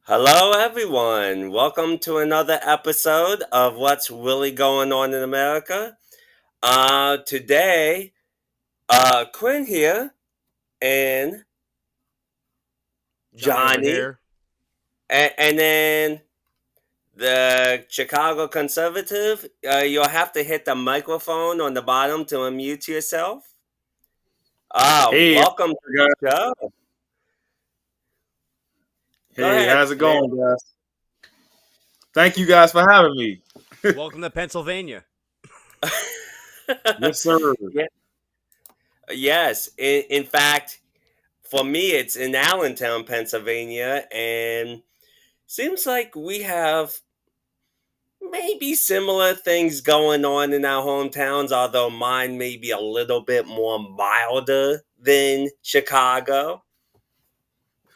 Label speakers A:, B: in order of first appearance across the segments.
A: Hello, everyone. Welcome to another episode of What's Really Going On in America. Today, Quinn here and
B: Johnny over
A: Johnny,
B: here.
A: and then the Chicago Conservative. You'll have to hit the microphone on the bottom to unmute yourself.
C: Hey,
A: Welcome to
C: guys.
A: the show. Go
C: Hey,
A: ahead,
C: how's it
A: Quinn.
C: going, guys? Thank you guys for having me.
B: Welcome to Pennsylvania.
C: Yes, sir.
A: Yeah. Yes, in fact, for me, it's in Allentown, Pennsylvania, and seems like we have maybe similar things going on in our hometowns, although mine may be a little bit more milder than Chicago.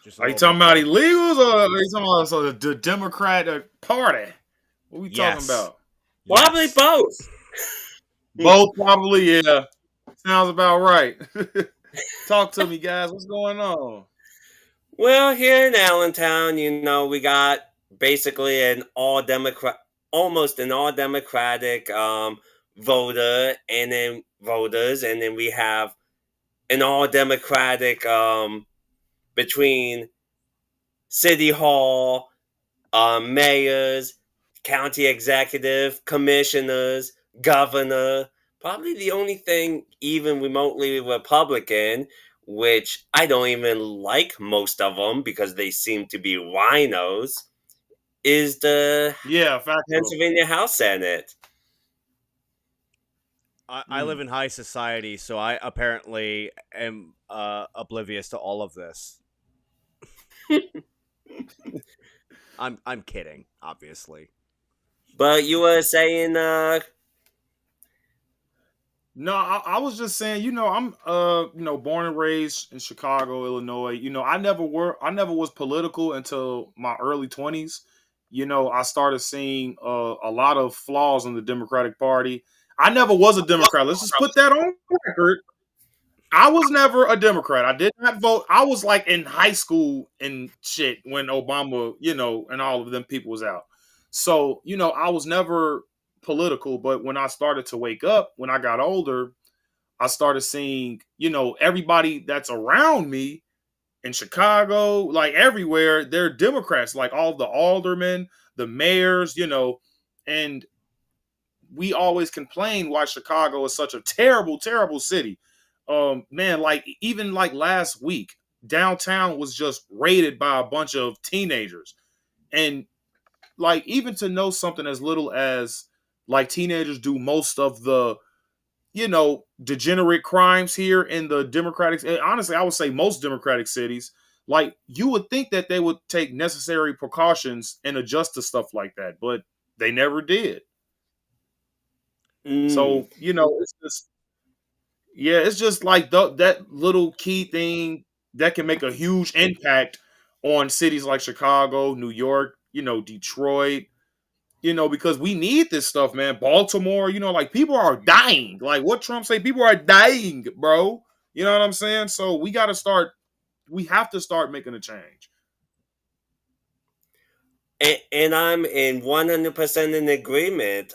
B: Just a
C: Are you
B: little bit
C: talking about
B: more.
C: illegals or are you talking about the Democratic Party? What we talking
B: Yes.
C: about?
A: Probably
B: Yes.
A: both.
C: Both, probably. Yeah, sounds about right. Talk to me, guys. What's going on?
A: Well, here in Allentown, we got basically almost an all Democratic voter, and then voters, and then we have an all Democratic between city hall, mayors, county executive, commissioners, governor. Probably the only thing even remotely Republican, which I don't even like most of them because they seem to be rhinos, is the
C: Yeah, factual.
A: Pennsylvania House Senate.
B: I live
C: Mm.
B: in high society, so I apparently am oblivious to all of this. I'm kidding, obviously.
A: But you were saying,
C: No, I was just saying, I'm born and raised in Chicago, Illinois. I never was political until my early 20s. I started seeing a lot of flaws in the Democratic Party. I never was a Democrat. Let's just put that on record. I was never a Democrat. I did not vote. I was like in high school and shit when Obama, and all of them people was out. So, I was never political, but when I started to wake up, when I got older, I started seeing, everybody that's around me in Chicago, like everywhere, they're Democrats, like all the aldermen, the mayors, and we always complain why Chicago is such a terrible, terrible city. Man, like even like last week, downtown was just raided by a bunch of teenagers. And like even to know something as little as like teenagers do most of the degenerate crimes here in the democratic, and honestly I would say most democratic cities, like you would think that they would take necessary precautions and adjust to stuff like that, but they never did.
A: mm,
C: So it's just, yeah, it's just like that little key thing that can make a huge impact on cities like Chicago, New York, Detroit, because we need this stuff, man. Baltimore, like people are dying. Like what Trump say, people are dying, bro. You know what I'm saying? So we have to start making a change.
A: and I'm in 100% in agreement.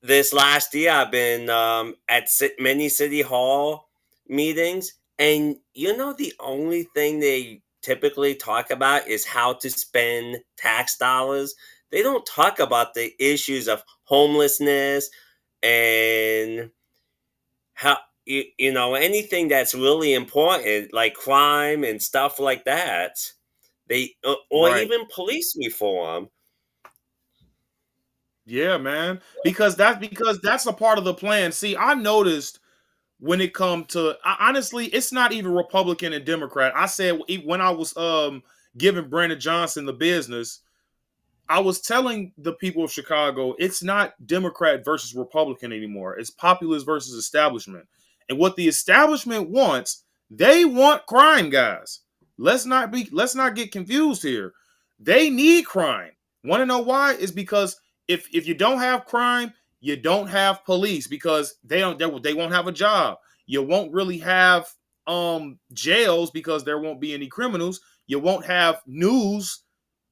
A: This last year, I've been at many city hall meetings, and the only thing they typically talk about is how to spend tax dollars. They don't talk about the issues of homelessness and how anything that's really important like crime and stuff like that. They or
C: Right.
A: even police reform.
C: Yeah, man. Because that's a part of the plan. See, I noticed when it come to honestly, it's not even Republican and Democrat. I said when I was giving Brandon Johnson the business, I was telling the people of Chicago, it's not Democrat versus Republican anymore. It's populist versus establishment. And what the establishment wants, they want crime, guys. Let's not get confused here. They need crime. Want to know why? Is because if you don't have crime, you don't have police because they won't have a job. You won't really have jails because there won't be any criminals. You won't have news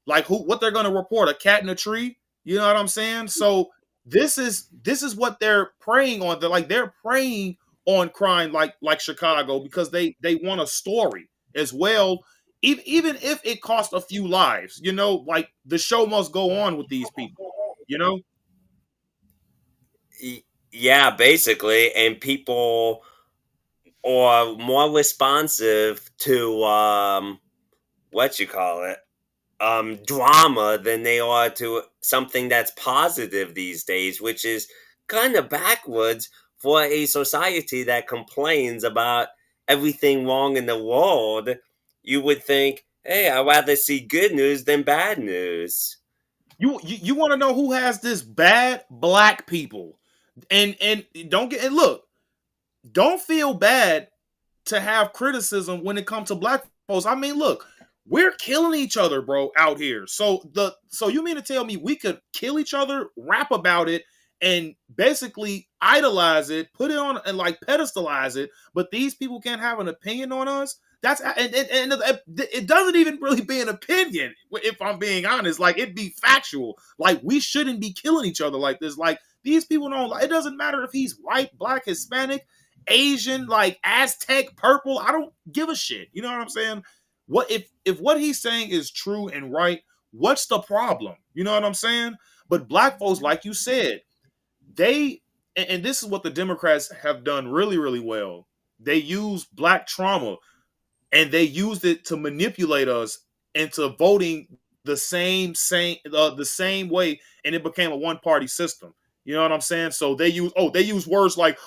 C: like what they're going to report, a cat in a tree. You know what I'm saying? So this is what they're preying on. They're preying on crime like Chicago because they want a story as well. Even if it costs a few lives, like the show must go on with these people, you know?
A: Yeah, basically, and people are more responsive to what you call it, drama than they are to something that's positive these days, which is kind of backwards for a society that complains about everything wrong in the world. You would think, hey, I'd rather see good news than bad news.
C: You want to know who has this bad? Black people. And look, don't feel bad to have criticism when it comes to black folks. I mean, look, we're killing each other, bro, out here. So you mean to tell me we could kill each other, rap about it, and basically idolize it, put it on and like pedestalize it, but these people can't have an opinion on us? That's and it doesn't even really be an opinion, if I'm being honest. Like, it'd be factual. Like, we shouldn't be killing each other like this. Like, these people don't. It doesn't matter if he's white, black, Hispanic, Asian, like Aztec, purple. I don't give a shit. You know what I'm saying? What if what he's saying is true and right? What's the problem? You know what I'm saying? But black folks, like you said, and this is what the Democrats have done really, really well. They use black trauma and they used it to manipulate us into voting the same way, and it became a one-party system. You know what I'm saying? So they use words like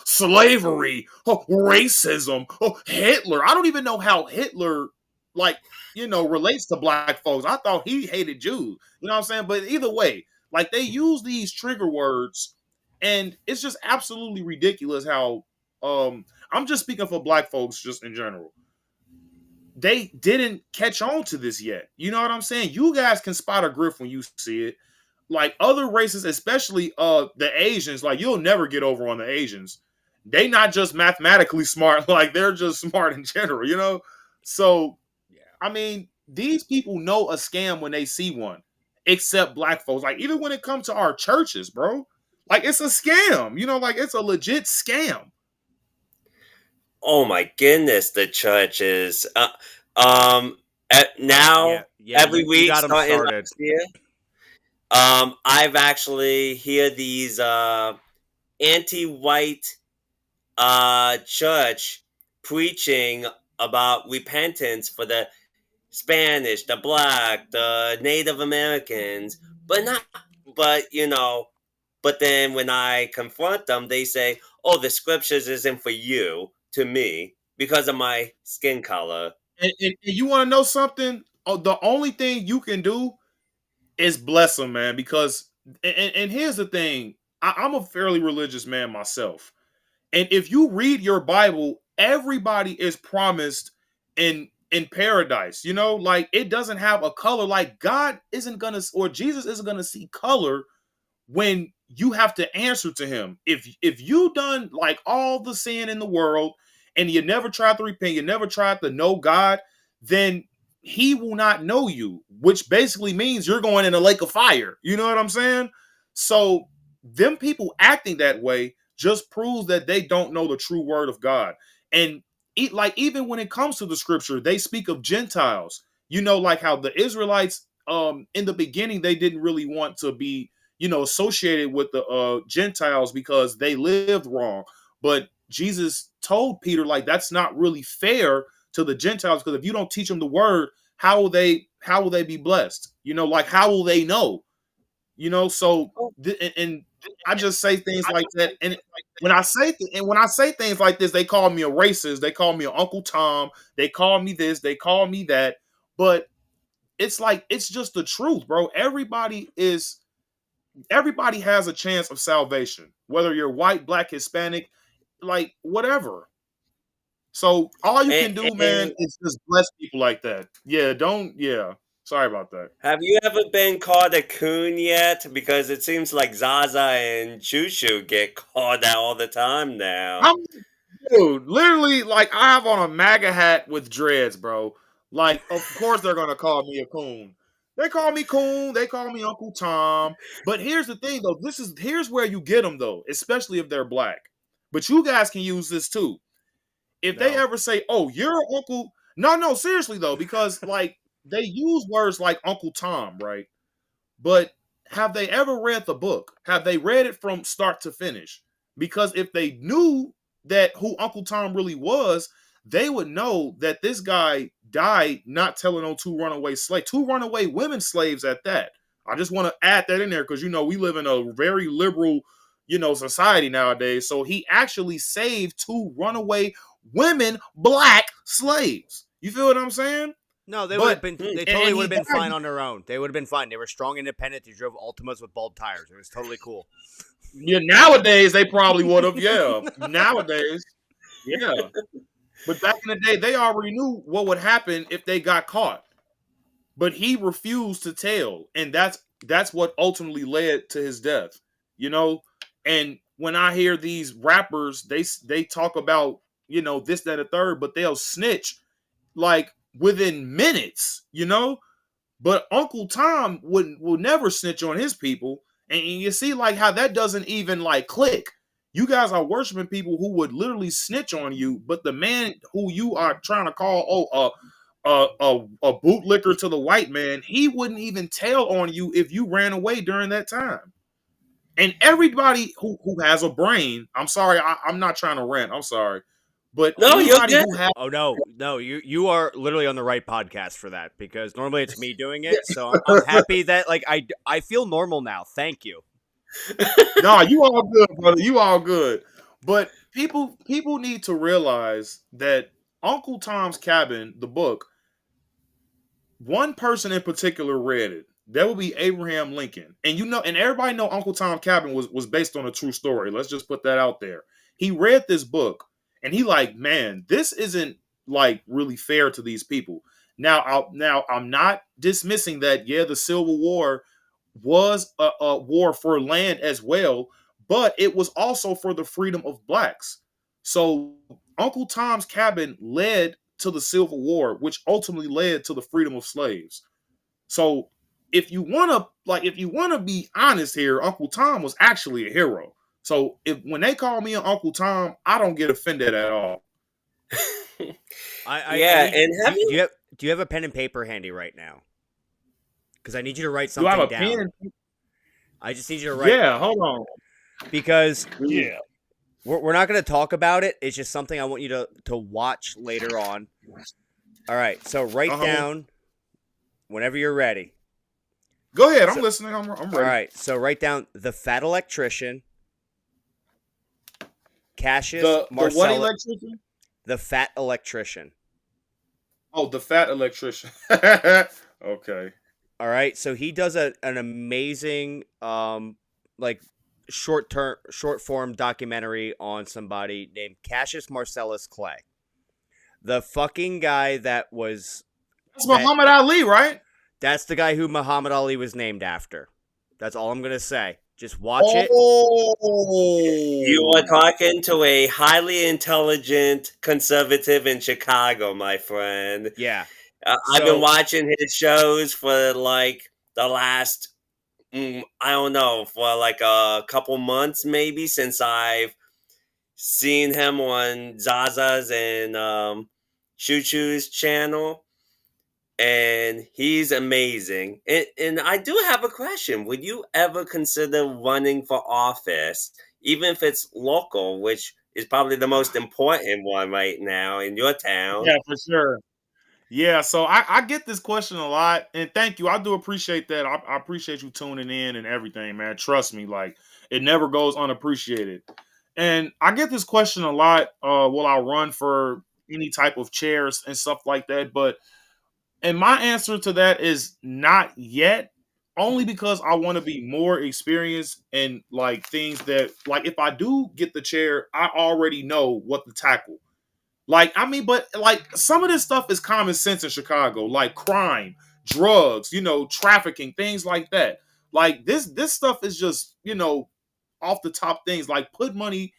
C: slavery, racism, Hitler. I don't even know how Hitler relates to black folks. I thought he hated Jews. You know what I'm saying? But either way, like, they use these trigger words, and it's just absolutely ridiculous how I'm just speaking for black folks just in general. They didn't catch on to this yet. You know what I'm saying? You guys can spot a grift when you see it. Like, other races, especially the Asians, like, you'll never get over on the Asians. They not just mathematically smart, like, they're just smart in general, you know? So, yeah. I mean, these people know a scam when they see one, except black folks. Like, even when it comes to our churches, bro, like, it's a scam, like, it's a legit scam.
A: Oh my goodness, the churches. Now every week
B: you got them started.
A: Last year, I've actually hear these anti-white church preaching about repentance for the Spanish, the black, the Native Americans, but then when I confront them, they say, "Oh, the scriptures isn't for you." To me, because of my skin color.
C: And you want to know something? Oh, the only thing you can do is bless them, man. Because and here's the thing: I'm a fairly religious man myself, and if you read your Bible, everybody is promised in paradise. Like, it doesn't have a color. Like, God isn't gonna, or Jesus isn't gonna see color when you have to answer to him. If you done like all the sin in the world and you never tried to repent, you never tried to know God, then he will not know you, which basically means you're going in a lake of fire. You know what I'm saying? So them people acting that way just proves that they don't know the true word of God. And even when it comes to the scripture, they speak of Gentiles, like how the Israelites, in the beginning, they didn't really want to be, associated with the Gentiles because they lived wrong. But Jesus told Peter, like, that's not really fair to the Gentiles, because if you don't teach them the word, how will they be blessed? Like, how will they know? So and I just say things like that. And when I say things like this, they call me a racist. They call me an Uncle Tom. They call me this. They call me that. But it's like, it's just the truth, bro. Everybody has a chance of salvation, whether you're white, black, Hispanic, like, whatever. So all you can do, man, is just bless people like that. Sorry about that.
A: Have you ever been called a coon yet? Because it seems like Zaza and Chushu get called out all the time now.
C: Dude, literally, like, I have on a MAGA hat with dreads, bro. Like, of course they're gonna call me a coon. They call me coon. They call me Uncle Tom. But here's the thing, though. Here's where you get them, though, especially if they're black. But you guys can use this too. If they
B: No.
C: ever say, "Oh, you're Uncle," no, seriously though, because like they use words like Uncle Tom, right? But have they ever read the book? Have they read it from start to finish? Because if they knew that who Uncle Tom really was, they would know that this guy died not telling on two runaway women slaves at that. I just want to add that in there because we live in a very liberal, society nowadays. So he actually saved two runaway women, black slaves. You feel what I'm saying?
B: No, they would have been. They totally
C: and
B: would
C: he
B: have been
C: died.
B: fine on their own. They would have been fine. They were strong, independent. They drove Altimas with bald tires. It was totally cool.
C: Yeah, nowadays they probably would have. Yeah, nowadays, yeah. But back in the day, they already knew what would happen if they got caught. But he refused to tell, and that's what ultimately led to his death. And when I hear these rappers, they talk about this, that, and the third, but they'll snitch like within minutes. But Uncle Tom will never snitch on his people, and you see like how that doesn't even like click. You guys are worshiping people who would literally snitch on you, but the man who you are trying to call a bootlicker to the white man, he wouldn't even tell on you if you ran away during that time. And everybody who has a brain, I'm sorry, I'm not trying to rant. I'm sorry. But
A: No, you're
C: anybody
A: good.
C: who has
B: Oh no, you are literally on the right podcast for that because normally it's me doing it. So I'm happy that like I feel normal now. Thank you.
C: No, you all good, brother. You all good. But people need to realize that Uncle Tom's Cabin, the book, one person in particular read it. That would be Abraham Lincoln. And everybody know Uncle Tom's Cabin was based on a true story. Let's just put that out there. He read this book and he like, man, this isn't like really fair to these people. Now I'm not dismissing that. Yeah, the Civil War was a war for land as well, but it was also for the freedom of blacks. So Uncle Tom's Cabin led to the Civil War, which ultimately led to the freedom of slaves. So if you want to be honest here, Uncle Tom was actually a hero. So when they call me an Uncle Tom, I don't get offended at all.
B: Do you have a pen and paper handy right now? Because I need you to write something down. Pen? I just need you to write.
C: Yeah, hold on.
B: Because we're not going to talk about it. It's just something I want you to watch later on. All right, so write down whenever you're ready.
C: Go ahead, I'm listening. I'm ready.
B: All right, so write down The Fat Electrician, Cassius Marcellus.
C: The what electrician?
B: The Fat Electrician.
C: Oh, The Fat Electrician. Okay.
B: All right, so he does an amazing like short form documentary on somebody named Cassius Marcellus Clay. The fucking guy that was
C: That's Muhammad Ali, right?
B: That's the guy who Muhammad Ali was named after. That's all I'm going to say. Just watch it.
A: You are talking to a highly intelligent conservative in Chicago, my friend.
B: Yeah.
A: I've been watching his shows for like the last, I don't know, for like a couple months maybe since I've seen him on Zaza's and Choo Choo's channel. And he's amazing. And I do have a question. Would you ever consider running for office, even if it's local, which is probably the most important one right now in your town?
C: Yeah, for sure. Yeah, so I get this question a lot, and thank you. I do appreciate that. I appreciate you tuning in and everything, man. Trust me, like it never goes unappreciated. And I get this question a lot. Will I run for any type of chairs and stuff like that? And my answer to that is not yet, only because I want to be more experienced in like things that, like if I do get the chair, I already know what to tackle. But like some of this stuff is common sense in Chicago, like crime, drugs, trafficking, things like that. Like this stuff is just, off the top things, like put money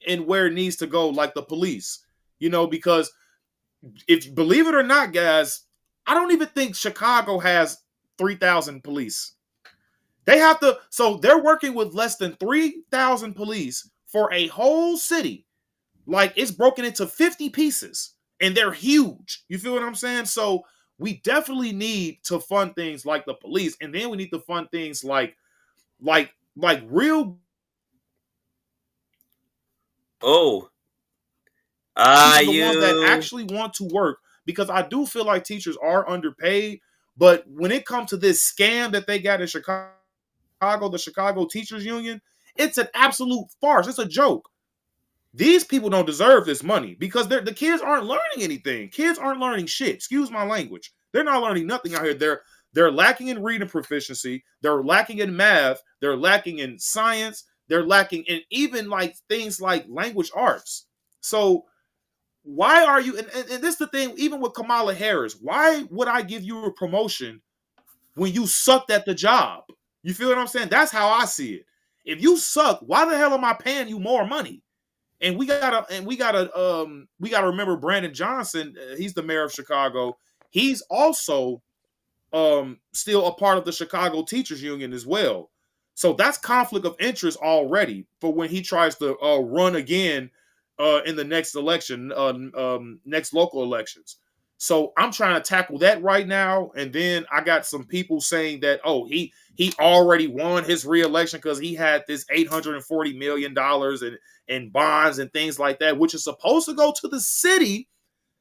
C: in where it needs to go, like the police, because if believe it or not, guys, I don't even think Chicago has 3,000 police. They have to, so they're working with less than 3,000 police for a whole city. Like it's broken into 50 pieces and they're huge. You feel what I'm saying? So we definitely need to fund things like the police, and then we need to fund things like real
A: Oh,
C: the ones that actually want to work, because I do feel like teachers are underpaid. But when it comes to this scam that they got in Chicago, the Chicago Teachers Union, it's an absolute farce. It's a joke. These people don't deserve this money because the kids aren't learning anything. Kids aren't learning shit. Excuse my language. They're not learning nothing out here. They're lacking in reading proficiency. They're lacking in math. They're lacking in science. They're lacking in even like things like language arts. So why are you, and this is the thing, even with Kamala Harris, why would I give you a promotion when you sucked at the job? You feel what I'm saying? That's how I see it. If you suck, why the hell am I paying you more money? And we gotta remember Brandon Johnson. He's the mayor of Chicago. He's also still a part of the Chicago Teachers Union as well. So that's conflict of interest already for when he tries to run again in the next election, next local elections. So I'm trying to tackle that right now. And then I got some people saying that, oh, he already won his reelection because he had this $840 million in bonds and things like that, which is supposed to go to the city.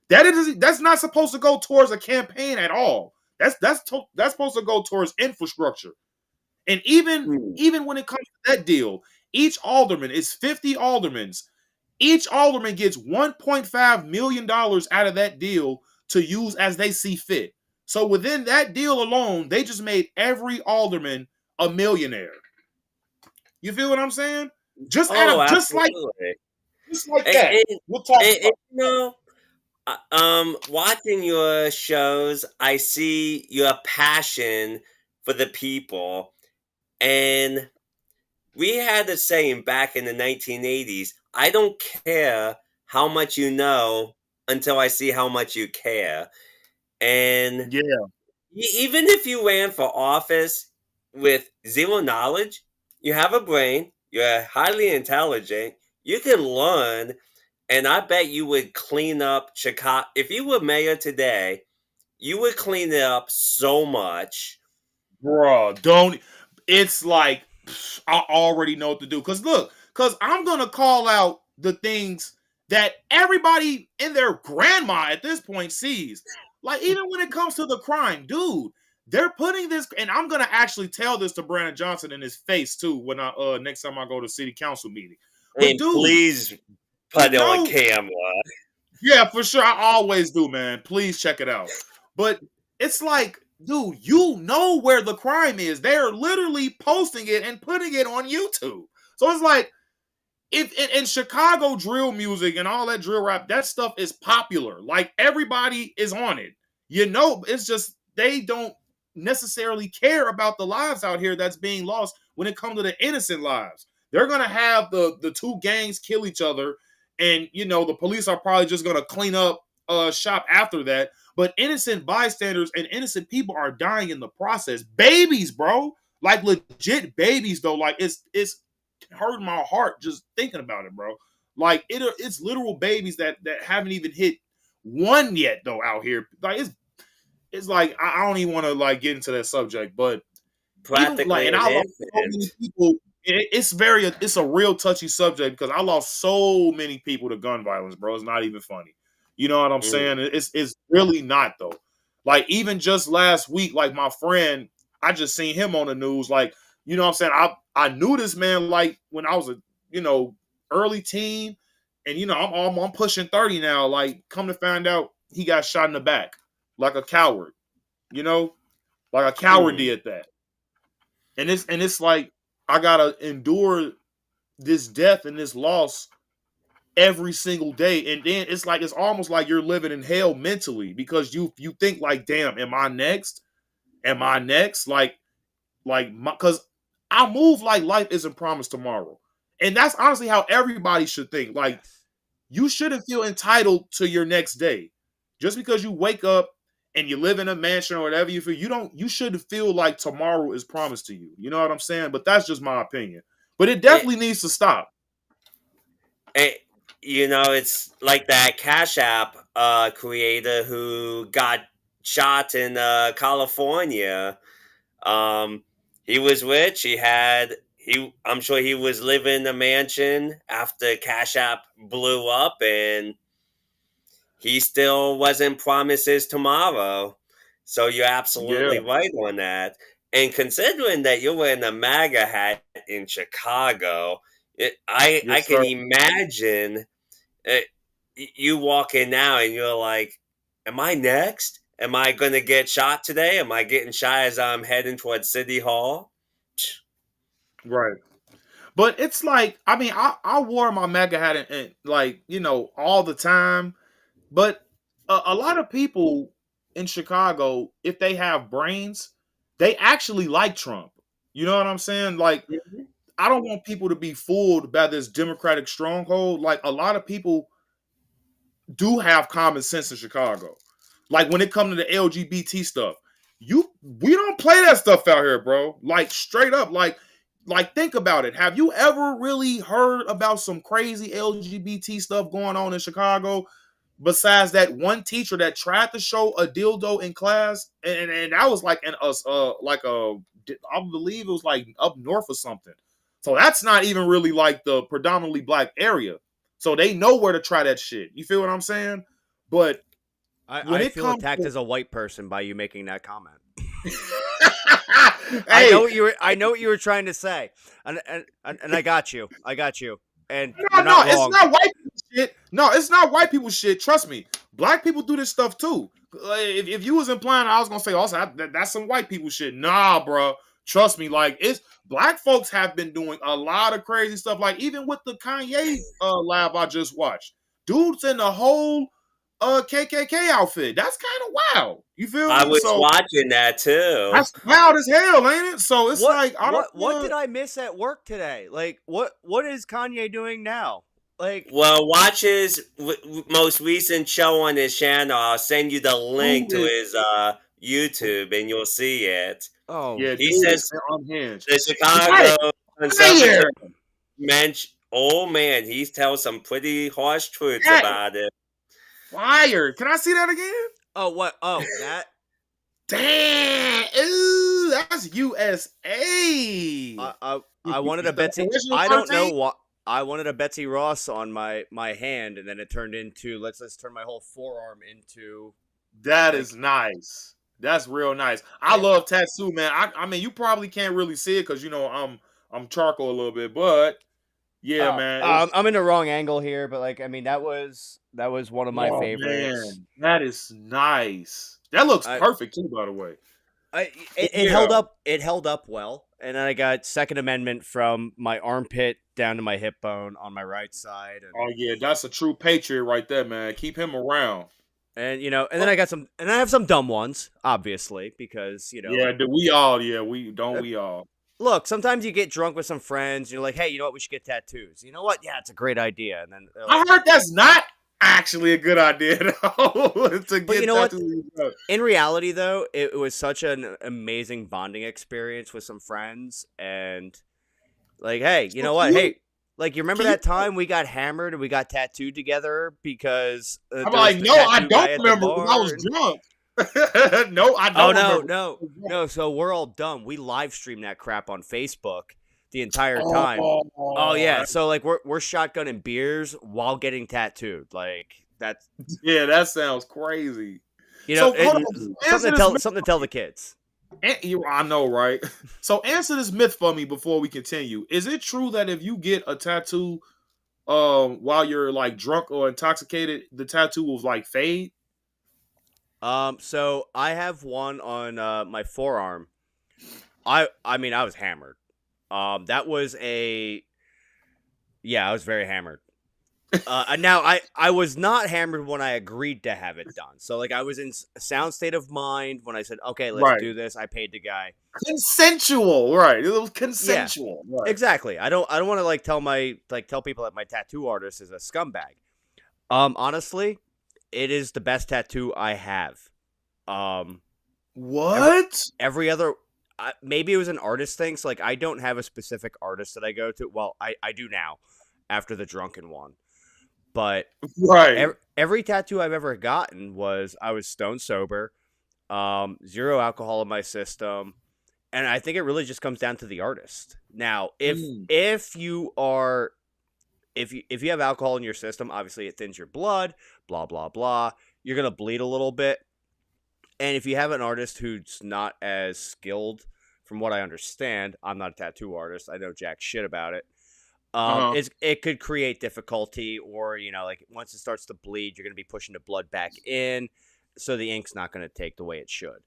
C: That's not supposed to go towards a campaign at all. That's supposed to go towards infrastructure. And even when it comes to that deal, each alderman is 50 aldermans. Each alderman gets $1.5 million out of that deal to use as they see fit. So within that deal alone, they just made every alderman a millionaire. You feel what I'm saying? Just like that. We'll talk
A: watching your shows, I see your passion for the people. And we had a saying back in the 1980s, I don't care how much you know until I see how much you care. And
C: yeah,
A: even if you ran for office with zero knowledge, you have a brain, you're highly intelligent, you can learn, and I bet you would clean up Chicago. If you were mayor today, you would clean it up so much.
C: Bruh, it's like, I already know what to do. Because I'm going to call out the things that everybody and their grandma at this point sees. Like, even when it comes to the crime, dude, they're putting this, and I'm going to actually tell this to Brandon Johnson in his face, too, when next time I go to city council meeting.
A: But dude, please put it on camera.
C: Yeah, for sure. I always do, man. Please check it out. But it's like, dude, you know where the crime is. They're literally posting it and putting it on YouTube. So it's like, if in Chicago drill music and all that drill rap, that stuff is popular. Like everybody is on it. You know, it's just they don't necessarily care about the lives out here that's being lost when it comes to the innocent lives. They're gonna have the two gangs kill each other, and you know the police are probably just gonna clean up shop after that. But innocent bystanders and innocent people are dying in the process. Babies, bro, like legit babies though. Like it's hurting my heart just thinking about it, bro. Like it's literal babies that haven't even hit one yet though out here. Like it's like I don't even want to like get into that subject, but
A: practically,
C: like, and I lost so many people. It's a real touchy subject because I lost so many people to gun violence, bro. It's not even funny. You know what I'm saying? It's really not though. Like even just last week, like my friend, I just seen him on the news. Like, you know what I'm saying? I knew this man like when I was a, you know, early teen, and you know, I'm pushing 30 now. Like, come to find out he got shot in the back like a coward, you know? Like a coward did that. And it's like I gotta endure this death and this loss every single day, and then it's like it's almost like you're living in hell mentally because you think like, damn, am I next? Like because I move like life isn't promised tomorrow, and that's honestly how everybody should think. Like you shouldn't feel entitled to your next day just because you wake up and you live in a mansion or whatever you feel, you shouldn't feel like tomorrow is promised to you. You know what I'm saying? But that's just my opinion. But it definitely needs to stop.
A: It's like that Cash App creator who got shot in California. He was rich. I'm sure he was living in a mansion after Cash App blew up, and he still wasn't promised his tomorrow. So you're absolutely right on that. And considering that you're wearing a MAGA hat in Chicago, I can imagine you walk in now and you're like, am I next? Am I going to get shot today? Am I getting shot as I'm heading towards City Hall?
C: Right. But it's like, I mean, I wore my MAGA hat and like, all the time. But a lot of people in Chicago, if they have brains, they actually like Trump. You know what I'm saying? Like, I don't want people to be fooled by this Democratic stronghold. Like, a lot of people do have common sense in Chicago. Like, when it comes to the LGBT stuff, we don't play that stuff out here, bro. Like, straight up, like think about it. Have you ever really heard about some crazy LGBT stuff going on in Chicago? Besides that one teacher that tried to show a dildo in class, and that was like I believe it was like up north or something. So that's not even really like the predominantly black area. So they know where to try that shit. You feel what I'm saying? But
B: I feel attacked as a white person by you making that comment.
C: Hey.
B: I know what you were trying to say, and I got you. And
C: no, it's not white people shit. No, it's not white people shit. Trust me, black people do this stuff too. If you was implying, I was gonna say also that's some white people shit. Nah, bro. Trust me, like it's black folks have been doing a lot of crazy stuff. Like even with the Kanye lab I just watched, dude's in the whole KKK outfit. That's kind of wild. You feel me?
A: I was watching that too.
C: That's wild as hell, ain't it? So it's
B: what did I miss at work today? Like what is Kanye doing now? Like,
A: well, watch his most recent show on his channel. I'll send you the link to his YouTube, and you'll see it.
B: Oh,
C: yeah.
A: He says
C: unhinged.
A: The Chicago conservative old man. He tells some pretty harsh truths about it.
C: Fire! Can I see that again?
B: Oh, what? Oh, that.
C: Damn! Ooh, that's USA.
B: I wanted a Betsy. I don't know what. I wanted a Betsy Ross on my hand, and then it turned into let's turn my whole forearm into.
C: That is nice. That's real nice. I love tattoo, man. I mean, you probably can't really see it because I'm charcoal a little bit, but yeah, man.
B: I'm in the wrong angle here, but like I mean, that was one of my favorites.
C: Man, that is nice. That looks perfect too, by the way.
B: It held up. It held up well, and then I got Second Amendment from my armpit down to my hip bone on my right side. And,
C: oh yeah, that's a true patriot right there, man. Keep him around.
B: And and then I got some, and I have some dumb ones, obviously, because
C: Yeah, we all. Yeah, we all.
B: Look, sometimes you get drunk with some friends. And you're like, hey, you know what? We should get tattoos. You know what? Yeah, it's a great idea. And then
C: I heard that's not actually a good idea. But
B: you know what? In reality, though, it was such an amazing bonding experience with some friends. And like, hey, you know what? Hey, like, you remember that time we got hammered and we got tattooed together because
C: I'm like, no, I don't remember because I was drunk. No, I don't.
B: Oh no. So we're all dumb. We live streamed that crap on Facebook the entire time. Oh yeah. So like we're shotgunning beers while getting tattooed. Like that's
C: that sounds crazy.
B: Something to tell the kids.
C: I know, right? So answer this myth for me before we continue. Is it true that if you get a tattoo while you're like drunk or intoxicated, the tattoo will like fade?
B: So I have one on my forearm. I mean I was hammered. That was I was very hammered. Now I was not hammered when I agreed to have it done. So like I was in a sound state of mind when I said, okay, let's do this. I paid the guy.
C: Consensual, right? It was consensual.
B: Yeah, right. Exactly. I don't want to like tell people that my tattoo artist is a scumbag. Honestly, it is the best tattoo I have. Um,
C: What?
B: every other, maybe it was an artist thing. So like, I don't have a specific artist that I go to. Well, I do now after the drunken one, but
C: Right.
B: every tattoo I've ever gotten was I was stone sober, zero alcohol in my system, and I think it really just comes down to the artist. Now, if you are if you have alcohol in your system, obviously it thins your blood, blah blah blah. You're gonna bleed a little bit, and if you have an artist who's not as skilled, from what I understand, I'm not a tattoo artist. I know jack shit about it. It could create difficulty, or like once it starts to bleed, you're gonna be pushing the blood back in, so the ink's not gonna take the way it should.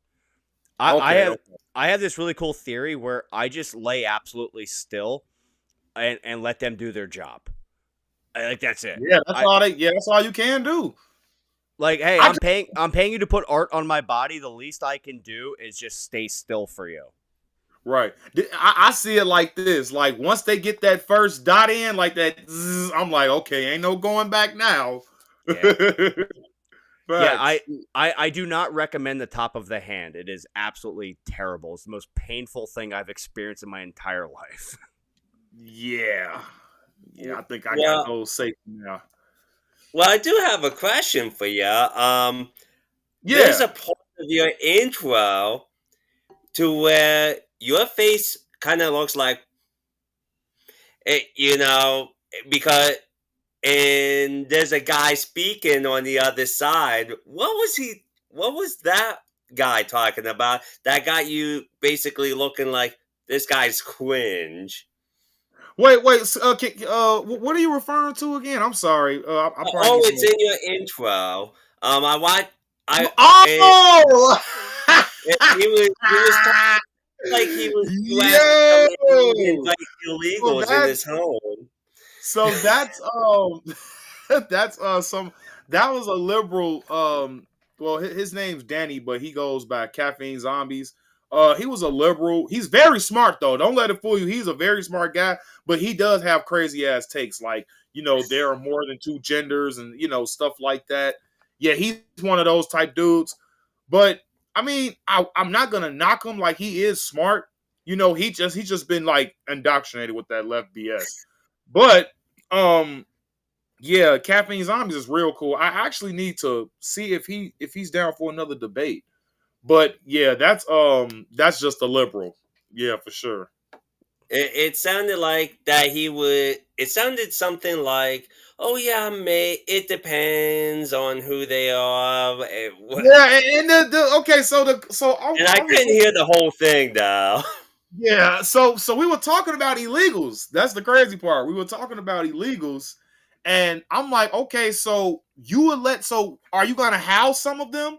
B: I have this really cool theory where I just lay absolutely still and let them do their job. Like that's it.
C: Yeah, that's all you can do.
B: Like, hey, I'm paying you to put art on my body. The least I can do is just stay still for you.
C: Right. I see it like this. Like once they get that first dot in, like that, I'm like, okay, ain't no going back now.
B: Yeah. Yeah, I do not recommend the top of the hand. It is absolutely terrible. It's the most painful thing I've experienced in my entire life.
C: Yeah. I think I gotta go safe now.
A: Well, I do have a question for you. There's
C: Yeah.
A: a part of your intro to where your face kind of looks like it, because and there's a guy speaking on the other side. What was that guy talking about? That got you basically looking like this guy's cringe.
C: Wait. What are you referring to again? I'm sorry. I probably
A: It's in your intro. I watched.
C: Oh.
A: He was talking like he was like illegals in his home.
C: So that's that's that was a liberal well his name's Danny, but he goes by Caffeine Zombies. He was a liberal. He's very smart though. Don't let it fool you. He's a very smart guy, but he does have crazy ass takes like, there are more than two genders and stuff like that. Yeah, he's one of those type dudes. But I mean, I'm not gonna knock him. Like he is smart. He's just been like indoctrinated with that left BS. But yeah, Caffeine Zombies is real cool. I actually need to see if he's down for another debate. But yeah, that's just a liberal. Yeah, for sure.
A: It sounded like that he would. It sounded something like, "Oh yeah, mate. It depends on who they are."
C: Yeah, and okay,
A: and I couldn't hear the whole thing though.
C: Yeah, so we were talking about illegals. That's the crazy part. We were talking about illegals, and I'm like, okay, so are you gonna house some of them?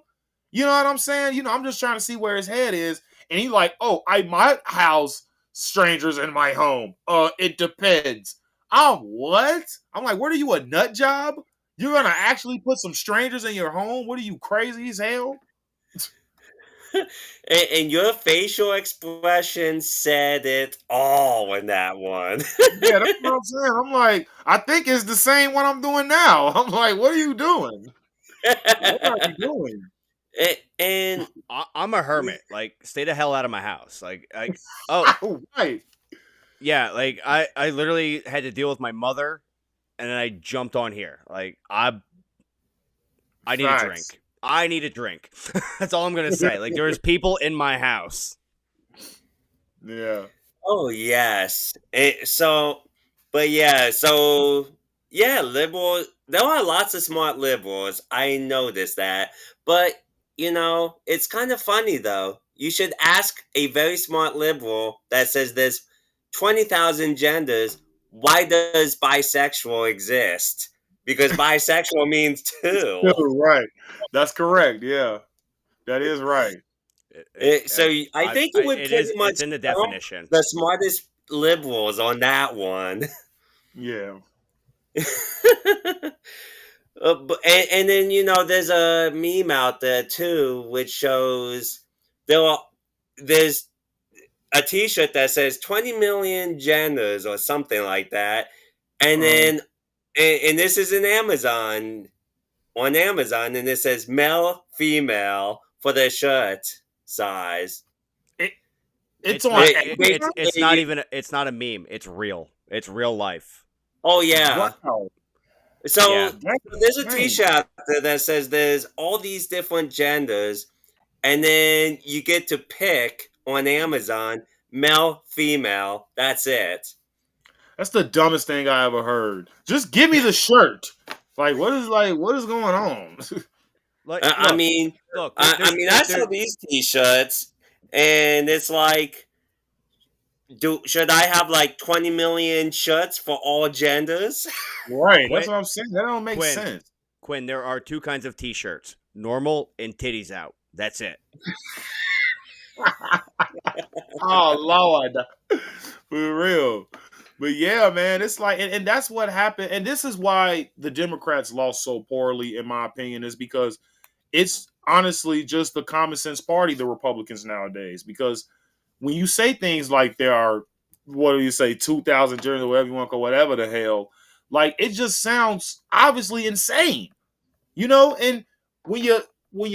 C: You know what I'm saying? I'm just trying to see where his head is. And he's like, oh, I might house strangers in my home. It depends. What? I'm like, what are you, a nut job? You're gonna actually put some strangers in your home? What are you, crazy as hell?
A: And your facial expression said it all in that one.
C: Yeah, that's what I'm saying. I'm like, I think it's the same one I'm doing now. I'm like, what are you doing? What are you doing?
A: And
B: I'm a hermit. Like, stay the hell out of my house. Oh,
C: right.
B: Yeah, like I literally had to deal with my mother, and then I jumped on here. Like I need a drink. I need a drink. That's all I'm gonna say. Like there's people in my house.
C: Yeah.
A: Oh yes. So liberals. There are lots of smart liberals. I noticed that, but it's kind of funny though. You should ask a very smart liberal that says there's 20,000 genders. Why does bisexual exist? Because bisexual means two.
C: Right. That's correct. Yeah. That is right.
A: I think you would pretty much
B: it's in the definition.
A: The smartest liberals on that one.
C: Yeah.
A: And then there's a meme out there too, which shows there's a T-shirt that says 20 million genders or something like that, and then and this is in Amazon, on Amazon, and it says male, female, for their shirt size.
C: It's
B: not.
C: on.
B: It's not even. It's not a meme. It's real. It's real life.
A: Oh yeah.
C: Wow.
A: So
B: Yeah.
A: there's a T-shirt out there that says there's all these different genders, and then you get to pick on Amazon male, female. That's it.
C: That's the dumbest thing I ever heard. Just give me the shirt. What is going on?
B: Like,
A: I mean, I saw these T-shirts, and it's like, should I have like 20 million shirts for all genders?
C: Right. That's what I'm saying. That don't make sense.
B: Quinn, there are two kinds of T-shirts: normal and titties out. That's it.
C: Oh Lord, for real. But yeah, man, it's like, and that's what happened. And this is why the Democrats lost so poorly, in my opinion, is because it's honestly just the common sense party, the Republicans nowadays. Because when you say things like there are, what do you say, 2,000 genders, or whatever you want to call, whatever the hell, like it just sounds obviously insane, you know. And when you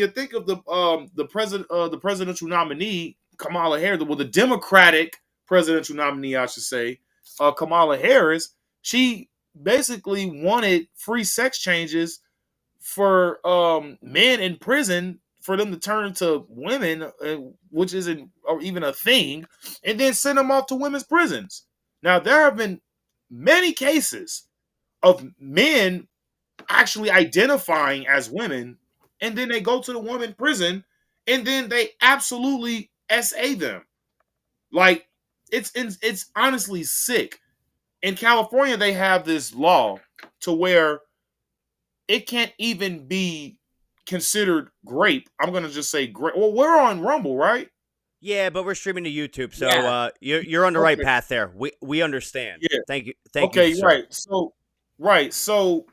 C: think of the presidential nominee Kamala Harris, well, the Democratic presidential nominee, I should say, Kamala Harris, she basically wanted free sex changes for men in prison, for them to turn to women, which isn't or even a thing, and then send them off to women's prisons. Now, there have been many cases of men actually identifying as women, and then they go to the woman prison, and then they absolutely SA them. Like, it's honestly sick. In California, they have this law to where it can't even be considered grape. I'm gonna just say grape. Well, we're on Rumble, right?
B: Yeah, but we're streaming to YouTube, so you're on the right path there. We understand.
C: Yeah.
B: Thank you.
C: Okay,
B: you,
C: right. So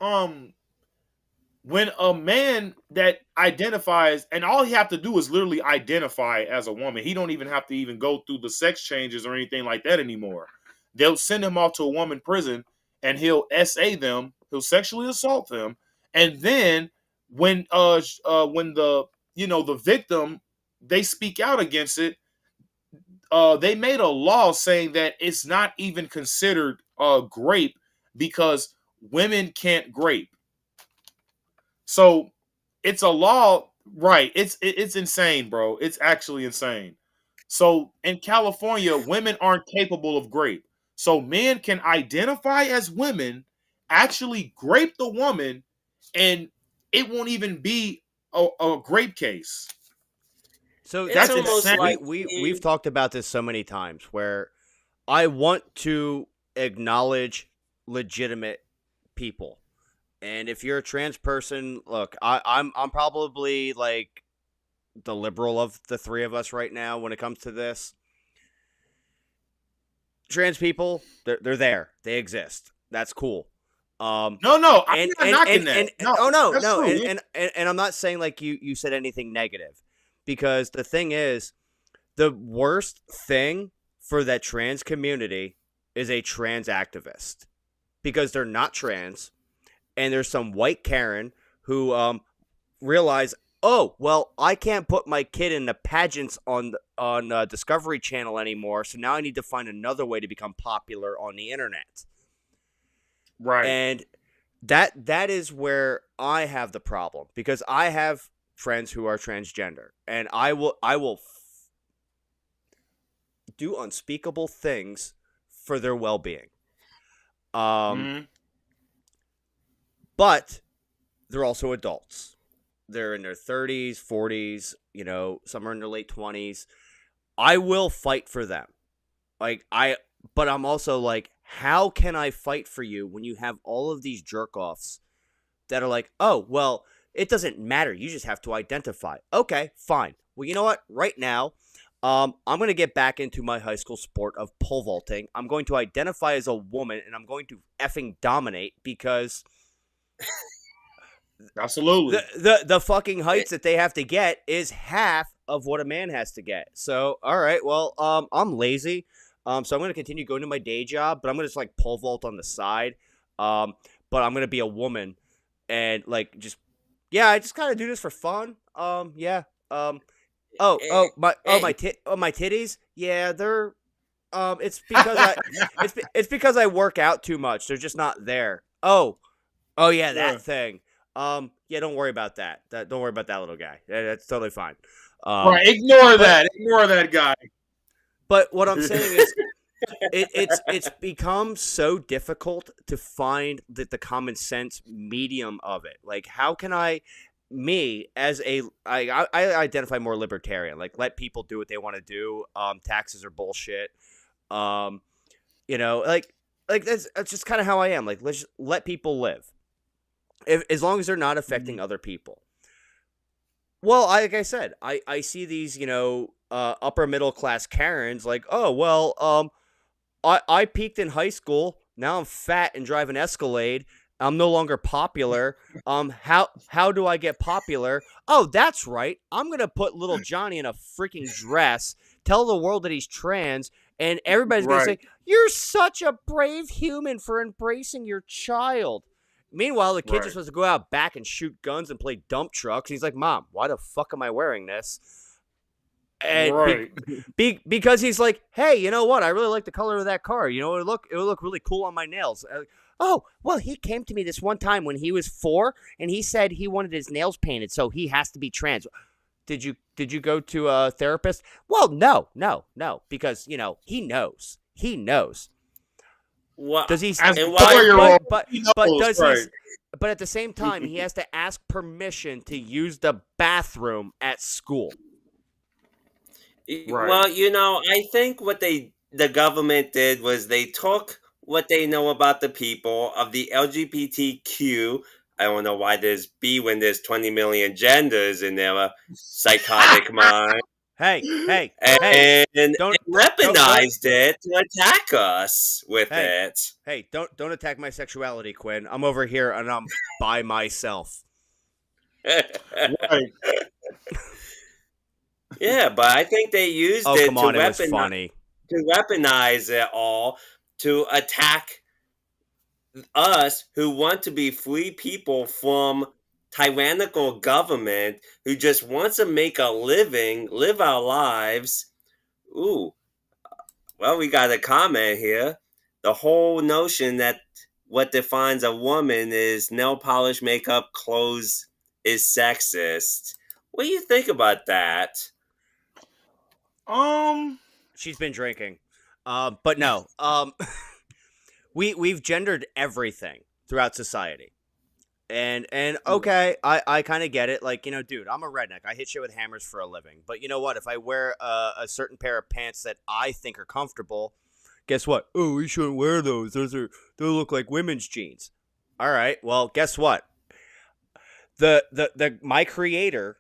C: when a man that identifies, and all he have to do is literally identify as a woman, he don't even have to even go through the sex changes or anything like that anymore. They'll send him off to a woman prison, and he'll SA them, he'll sexually assault them, and then when the victim, they speak out against it, they made a law saying that it's not even considered grape because women can't grape. So it's a law, right? It's insane, bro. It's actually insane. So in California, women aren't capable of grape. So men can identify as women, actually grape the woman, and it won't even be a grape case.
B: So
A: It's
B: that's
A: almost
B: insane.
A: like
B: We've talked about this so many times where I want to acknowledge legitimate people. And if you're a trans person, look, I'm probably like the liberal of the three of us right now when it comes to this. Trans people, they're there. They exist. That's cool.
C: I'm not knocking that.
B: And I'm not saying like you said anything negative, because the thing is, the worst thing for that trans community is a trans activist, because they're not trans. And there's some white Karen who realize, oh, well, I can't put my kid in the pageants on Discovery Channel anymore, so now I need to find another way to become popular on the internet.
C: Right.
B: And that is where I have the problem, because I have friends who are transgender, and I will do unspeakable things for their well-being. But they're also adults. They're in their 30s, 40s, some are in their late 20s. I will fight for them. But I'm also like, how can I fight for you when you have all of these jerk-offs that are like, oh, well, it doesn't matter. You just have to identify. Okay, fine. Well, you know what? Right now, I'm going to get back into my high school sport of pole vaulting. I'm going to identify as a woman, and I'm going to effing dominate, because
C: absolutely
B: the fucking heights that they have to get is half of what a man has to get. So, all right, well, I'm lazy. So I'm going to continue going to my day job, but I'm going to just like pole vault on the side. But I'm going to be a woman and like I just kind of do this for fun. Yeah.
A: Eh,
B: my
A: eh,
B: my titties. Yeah, they're it's because I it's because I work out too much. They're just not there. Oh yeah,
C: Yeah.
B: that thing. Yeah, don't worry about that. Don't worry about that little guy. That's totally fine.
C: Right. Ignore
B: But
C: that. Ignore that guy.
B: but what I'm saying is it's become so difficult to find the common sense medium of it. Like, how can me as I identify more libertarian. Like, let people do what they want to do. Taxes are bullshit. Um, that's just kind of how I am. Like, let's just let people live, as long as they're not affecting other people. Well, like I said, I see these, upper middle class Karens like, oh well, I peaked in high school. Now I'm fat and drive an Escalade. I'm no longer popular. How do I get popular? Oh, that's right. I'm gonna put little Johnny in a freaking dress, tell the world that he's trans, and everybody's gonna say,
C: Right.
B: "You're such a brave human for embracing your child." Meanwhile, the kid just
C: Right.
B: wants to go out back and shoot guns and play dump trucks. He's like, "Mom, why the fuck am I wearing this?" And
C: Right.
B: because he's like, hey, you know what? I really like the color of that car. It would look really cool on my nails. Oh, well, he came to me this one time when he was 4, and he said he wanted his nails painted, so he has to be trans. Did you go to a therapist? Well, no, because he knows. He knows.
A: well,
B: Does he?
C: As a
A: and
B: But
A: why?
C: 4-year-old,
B: but
C: he
B: but
C: knows.
B: does
C: Right.
B: he? But at the same time, he has to ask permission to use the bathroom at school.
C: Right.
A: Well, I think what the government did was they took what they know about the people of the LGBTQ. I don't know why there's B when there's 20 million genders in their psychotic mind,
B: Hey,
A: and
B: don't
A: weaponized it to attack us with
B: hey,
A: it.
B: hey, don't attack my sexuality, Quinn. I'm over here and I'm by myself.
C: Right.
A: Yeah, but I think they used
B: Oh,
A: it
B: come on, it was funny.
A: to weaponize it all to attack us who want to be free people from tyrannical government who just wants to make a living, live our lives. Ooh, well, we got a comment here. The whole notion that what defines a woman is nail polish, makeup, clothes is sexist. What do you think about that?
B: She's been drinking. But no. We've gendered everything throughout society. And okay, I kind of get it. Like, dude, I'm a redneck. I hit shit with hammers for a living. But you know what? If I wear a certain pair of pants that I think are comfortable, guess what? Oh, we shouldn't wear those. They look like women's jeans. All right. Well, guess what? My creator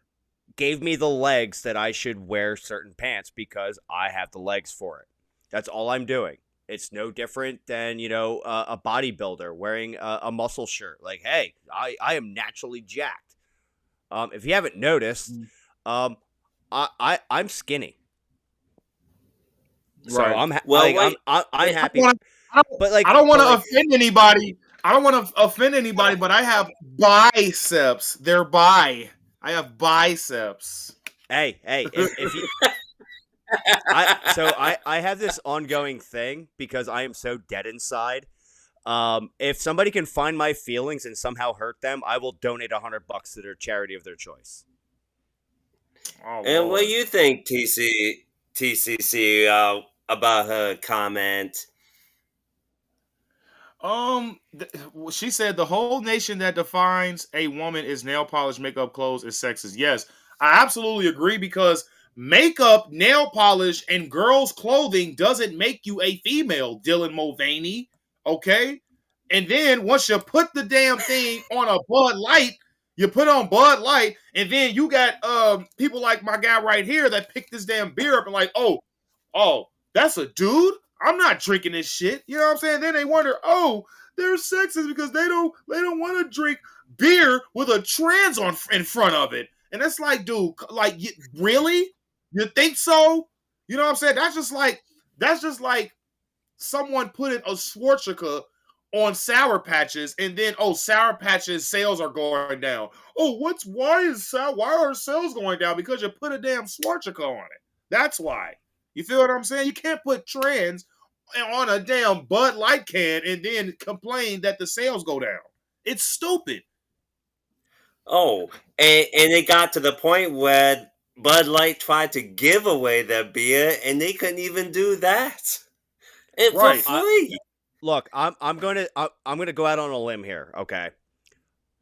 B: gave me the legs that I should wear certain pants because I have the legs for it. That's all I'm doing. It's no different than, a bodybuilder wearing a muscle shirt. Like, hey, I am naturally jacked. If you haven't noticed, I'm skinny. So
C: Right.
B: I'm happy. But like,
C: I don't want to
B: but like,
C: offend anybody. I don't want to offend anybody, but I have biceps. They're bi. I have biceps.
B: hey, if you, I have this ongoing thing because I am so dead inside. If somebody can find my feelings and somehow hurt them, I will donate $100 to their charity of their choice.
C: Oh,
A: And what
C: Lord.
A: do you think, TCC, about her comment?
C: She said the whole nation that defines a woman is nail polish, makeup, clothes is sexist. Yes, I absolutely agree because makeup, nail polish, and girls' clothing doesn't make you a female, Dylan Mulvaney. Okay? And then once you put the damn thing on a Bud Light, you put on Bud Light, and then you got people like my guy right here that picked this damn beer up and like, oh, that's a dude? I'm not drinking this shit. You know what I'm saying? Then they wonder, oh, they're sexist because they don't want to drink beer with a trans in front of it. And it's like, dude, like, really? You think so? You know what I'm saying? That's just like someone putting a swastika on Sour Patches, and then Sour Patches sales are going down. Why are sales going down? Because you put a damn swastika on it. That's why. You feel what I'm saying? You can't put trans on a damn Bud Light can and then complain that the sales go down. It's stupid.
A: Oh, and it got to the point where Bud Light tried to give away their beer, and they couldn't even do that. And for
C: Right.
A: free.
B: Look, I'm gonna go out on a limb here. Okay,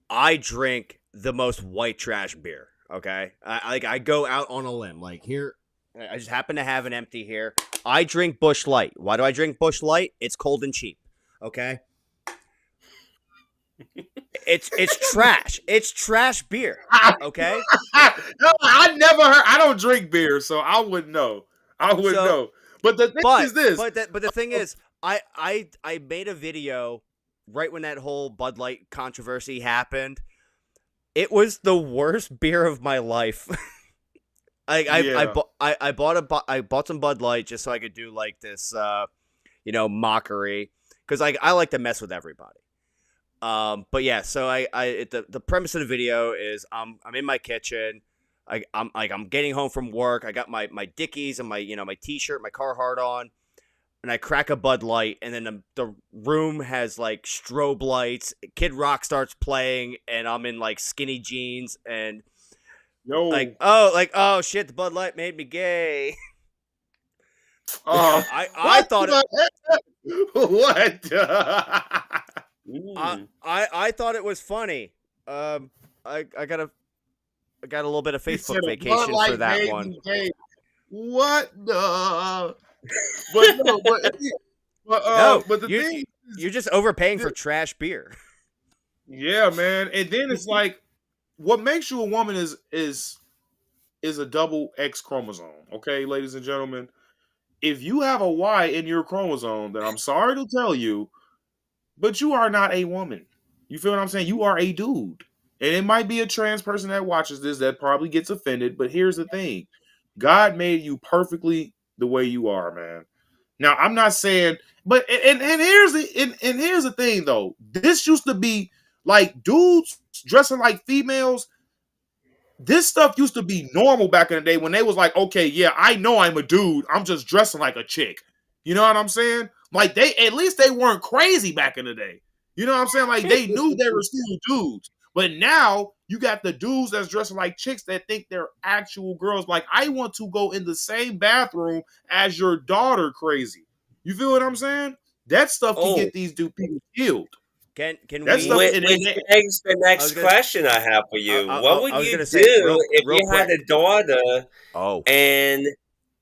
B: I drink the most white trash beer. Okay, I go out on a limb. Like here, I just happen to have an empty here. I drink Busch Light. Why do I drink Busch Light? It's cold and cheap. Okay. It's trash. It's trash beer. Okay.
C: I never heard. I don't drink beer, so I wouldn't know. Know. But the thing is this.
B: But the thing is, I made a video right when that whole Bud Light controversy happened. It was the worst beer of my life. I bought some Bud Light just so I could do like this, mockery, because I like to mess with everybody. But yeah, so the premise of the video is I'm in my kitchen. I'm getting home from work. I got my Dickies and my t-shirt, my Carhartt on, and I crack a Bud Light, and then the room has like strobe lights. Kid Rock starts playing, and I'm in like skinny jeans and oh shit, the Bud Light made me gay.
C: Oh,
B: I thought it.
C: What?
B: I thought it was funny. I got a little bit of Facebook vacation for that one.
C: What the? But the thing,
B: you're just overpaying for trash beer.
C: Yeah, man. And then it's like, what makes you a woman is a double X chromosome. Okay, ladies and gentlemen, if you have a Y in your chromosome, then I'm sorry to tell you, but you are not a woman. You feel what I'm saying? You are a dude. And it might be a trans person that watches this that probably gets offended, but here's the thing. God made you perfectly the way you are, man. Now, I'm not saying, but and here's the thing though. This used to be like dudes dressing like females. This stuff used to be normal back in the day when they was like, okay, yeah, I know I'm a dude. I'm just dressing like a chick. You know what I'm saying? Like at least they weren't crazy back in the day. You know what I'm saying? Like they knew they were still dudes. But now you got the dudes that's dressing like chicks that think they're actual girls. Like, I want to go in the same bathroom as your daughter crazy. You feel what I'm saying? That stuff can get these people killed.
B: Can
A: which begs the next question I have for you. What would you do if you had a daughter and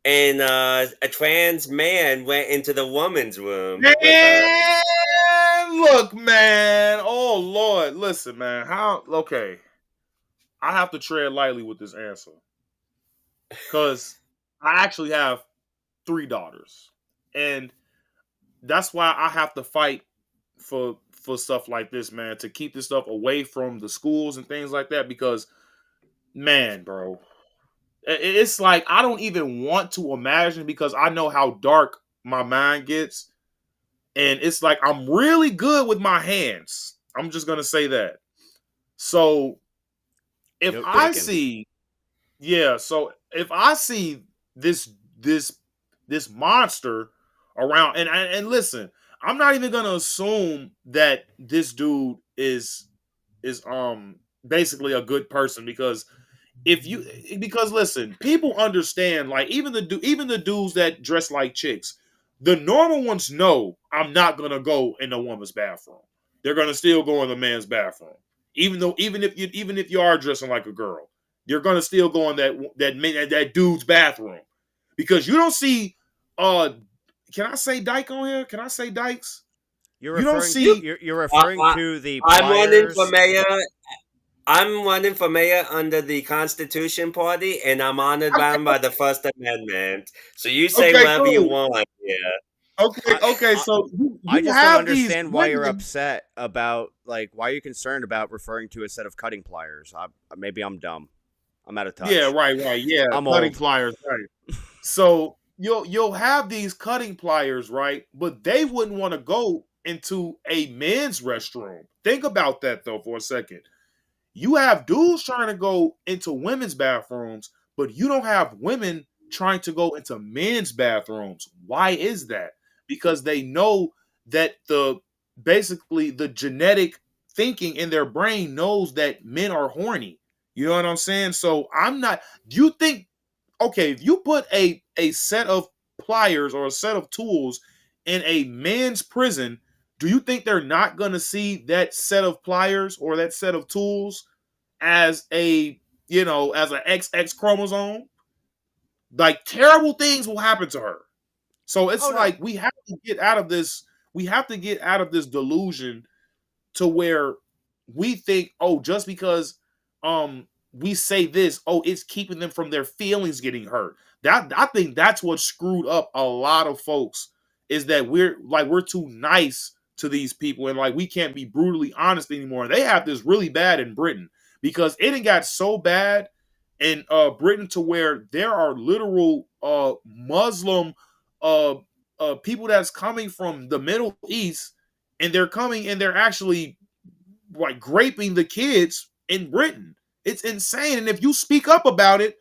A: a trans man went into the woman's room?
C: Man, look, man. Oh, Lord. Listen, man. Okay. I have to tread lightly with this answer. Because I actually have 3 daughters. And that's why I have to fight for stuff like this, man. To keep this stuff away from the schools and things like that. Because, man, bro. It's like I don't even want to imagine because I know how dark my mind gets. And it's like I'm really good with my hands. I'm just going to say that. So if I see this monster around and listen, I'm not even going to assume that this dude is basically a good person because listen, people understand, like even the dudes that dress like chicks, the normal ones know I'm not gonna go in a woman's bathroom. They're gonna still go in the man's bathroom, even if you are dressing like a girl, you're gonna still go in that dude's bathroom because you don't see. Can I say dyke on here? Can I say dykes?
B: You're referring to the.
A: I'm running for mayor under the Constitution Party, and I'm honored by the First Amendment. So you say whatever you want. Yeah.
C: Okay. So
B: I just don't understand why you're upset about, like, why are you concerned about referring to a set of cutting pliers? Maybe I'm dumb. I'm out of touch.
C: Yeah, right. Yeah,
B: I'm
C: cutting
B: old.
C: pliers, right. So you'll have these cutting pliers, right? But they wouldn't want to go into a men's restroom. Think about that though for a second. You have dudes trying to go into women's bathrooms, but you don't have women trying to go into men's bathrooms. Why is that? Because they know that basically the genetic thinking in their brain knows that men are horny. You know what I'm saying? So I'm not. Do you think, okay, if you put a set of pliers or a set of tools in a man's prison, do you think they're not going to see that set of pliers or that set of tools as a, as an XX chromosome? Like, terrible things will happen to her. So it's like we have to get out of this. We have to get out of this delusion to where we think, oh, just because we say this, oh, it's keeping them from their feelings getting hurt. That, I think that's what screwed up a lot of folks, is that we're too nice to these people, and like we can't be brutally honest anymore. They have this really bad in Britain, because it got so bad in Britain to where there are literal Muslim people that's coming from the Middle East, and they're coming and they're actually like raping the kids in Britain. It's insane. And if you speak up about it,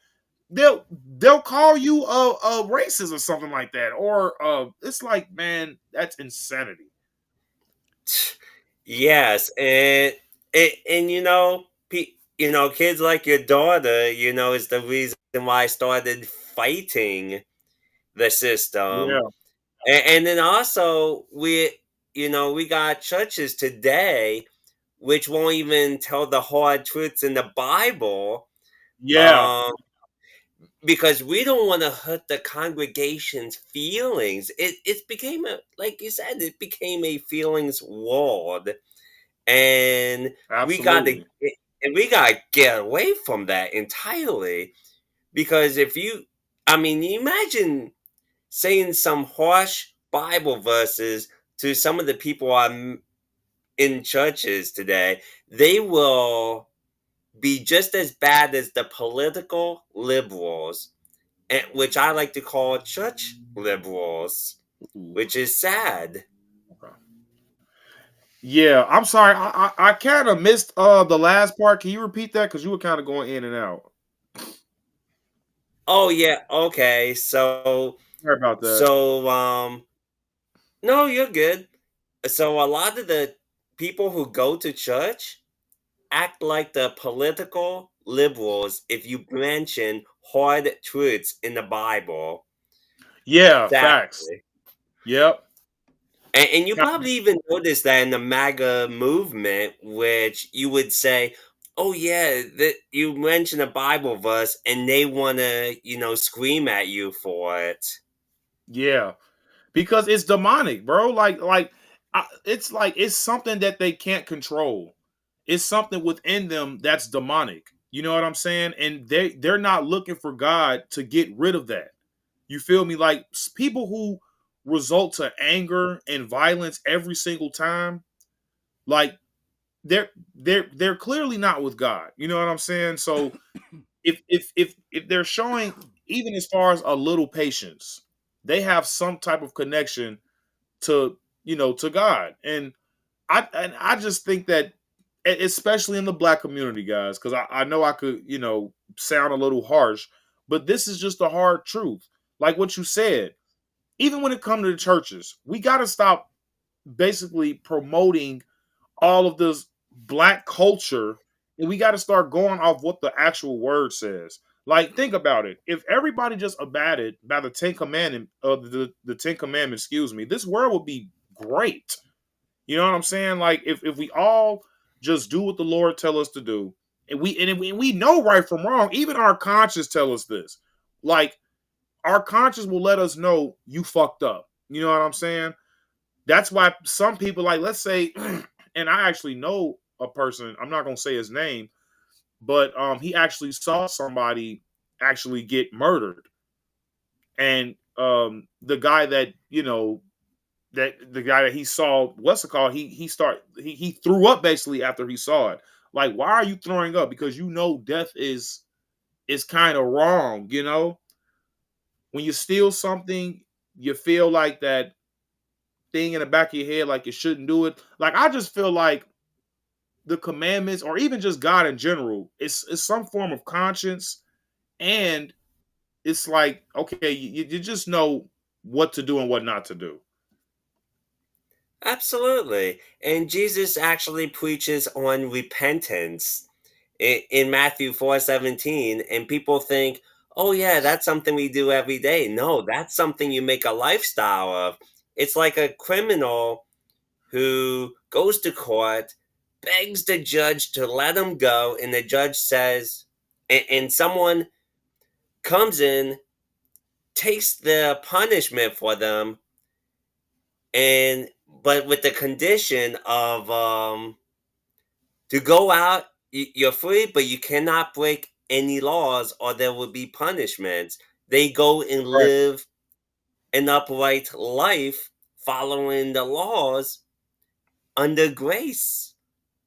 C: they'll call you a racist or something like that. Or it's like, man, that's insanity.
A: Yes, and kids like your daughter, is the reason why I started fighting the system.
C: Yeah.
A: And then also we got churches today which won't even tell the hard truths in the Bible.
C: Yeah.
A: Because we don't want to hurt the congregation's feelings. It became like you said, it became a feelings world, and
C: Absolutely.
A: we gotta get away from that entirely. Because you imagine saying some harsh Bible verses to some of the people in churches today, they will be just as bad as the political liberals, which I like to call church liberals, which is sad.
C: Yeah, I'm sorry. I kind of missed the last part. Can you repeat that? Because you were kind of going in and out.
A: Oh yeah, okay. So
C: Sorry about that.
A: No, you're good. So a lot of the people who go to church act like the political liberals if you mention hard truths in the Bible.
C: Yeah, facts. Yep.
A: And you probably even noticed that in the MAGA movement, which you would say, oh yeah, you mention a Bible verse and they want to, scream at you for it.
C: Yeah, because it's demonic, bro. It's something that they can't control. It's something within them that's demonic. You know what I'm saying? And they're not looking for God to get rid of that. You feel me? Like, people who result to anger and violence every single time, like they're clearly not with God. You know what I'm saying? So if they're showing, even as far as a little patience, they have some type of connection to God. And I just think that, especially in the Black community, guys, because I know I could sound a little harsh, but this is just the hard truth. Like what you said, even when it comes to the churches, we got to stop basically promoting all of this Black culture, and we got to start going off what the actual word says. Like, think about it. If everybody just abided by the Ten Commandments, the Ten Commandments, excuse me, this world would be great. You know what I'm saying? Like, if we all just do what the Lord tell us to do, and we know right from wrong, even our conscience tell us this. Like, our conscience will let us know you fucked up. You know what I'm saying? That's why some people, like, let's say, and I actually know a person, I'm not gonna say his name, but he actually saw somebody actually get murdered. And the guy that the guy that he saw, what's it called? He threw up basically after he saw it. Like, why are you throwing up? Because death is kind of wrong. When you steal something, you feel like that thing in the back of your head like you shouldn't do it. Like I just feel like the commandments, or even just God in general, it's some form of conscience, and it's like okay, you just know what to do and what not to do.
A: Absolutely. And Jesus actually preaches on repentance in Matthew 4:17, and people think, "Oh yeah, that's something we do every day." No, that's something you make a lifestyle of. It's like a criminal who goes to court, begs the judge to let him go, and the judge says, and someone comes in, takes the punishment for them, and but with the condition of to go out, you're free, but you cannot break any laws, or there will be punishments. They go and
C: Right.
A: live an upright life, following the laws under grace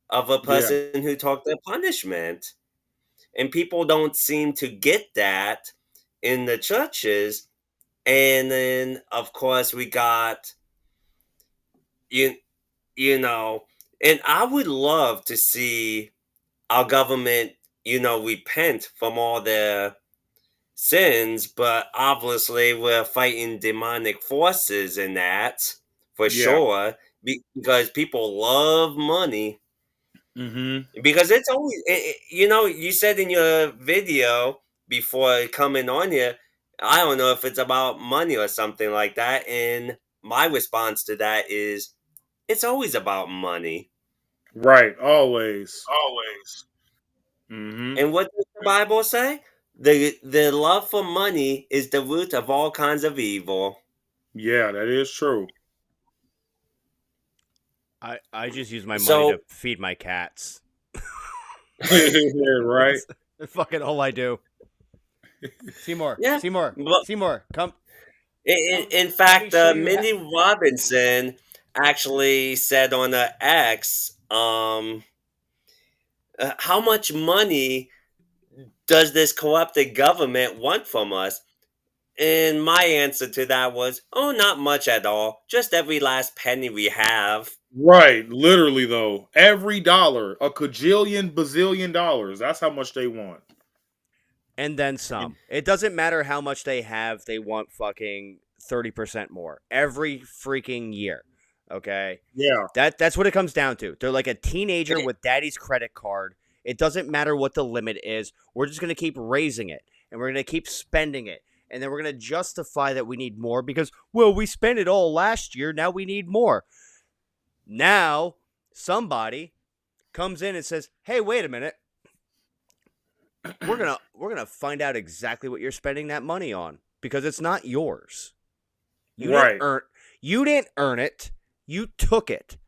A: of a
C: Yeah.
A: person who took their punishment. And people don't seem to get that in the churches. And then, of course, we got you, you know, and I would love to see our government, repent from all their sins, but obviously we're fighting demonic forces in that for
C: Yeah.
A: sure because people love money.
C: Mm-hmm.
A: Because it's always, you said in your video before coming on here, I don't know if it's about money or something like that. And my response to that is, it's always about money.
C: Right. Always. Always. Mm-hmm.
A: And what does the Bible say? The love for money is the root of all kinds of evil.
C: Yeah, that is true.
B: I just use my money
A: So,
B: to feed my cats.
C: Right.
B: That's fucking all I do. Seymour,
A: yeah.
B: Seymour,
A: Well,
B: Seymour, come.
A: in
B: Let me
A: fact,
B: show you.
A: Mindy Robinson actually said on the X, how much money does this corrupted government want from us? And my answer to that was, oh, not much at all. Just every last penny we have.
C: Right. Literally though. Every dollar, a cajillion bazillion dollars. That's how much they want.
B: And then some. It doesn't matter how much they have, they want fucking 30% more every freaking year. Okay?
C: Yeah.
B: That's what it comes down to. They're like a teenager with daddy's credit card. It doesn't matter what the limit is. We're just going to keep raising it, and we're going to keep spending it. And then we're going to justify that we need more because, well, we spent it all last year. Now we need more. Now somebody comes in and says, hey, wait a minute. We're gonna find out exactly what you're spending that money on because it's not yours. You didn't earn it. You took it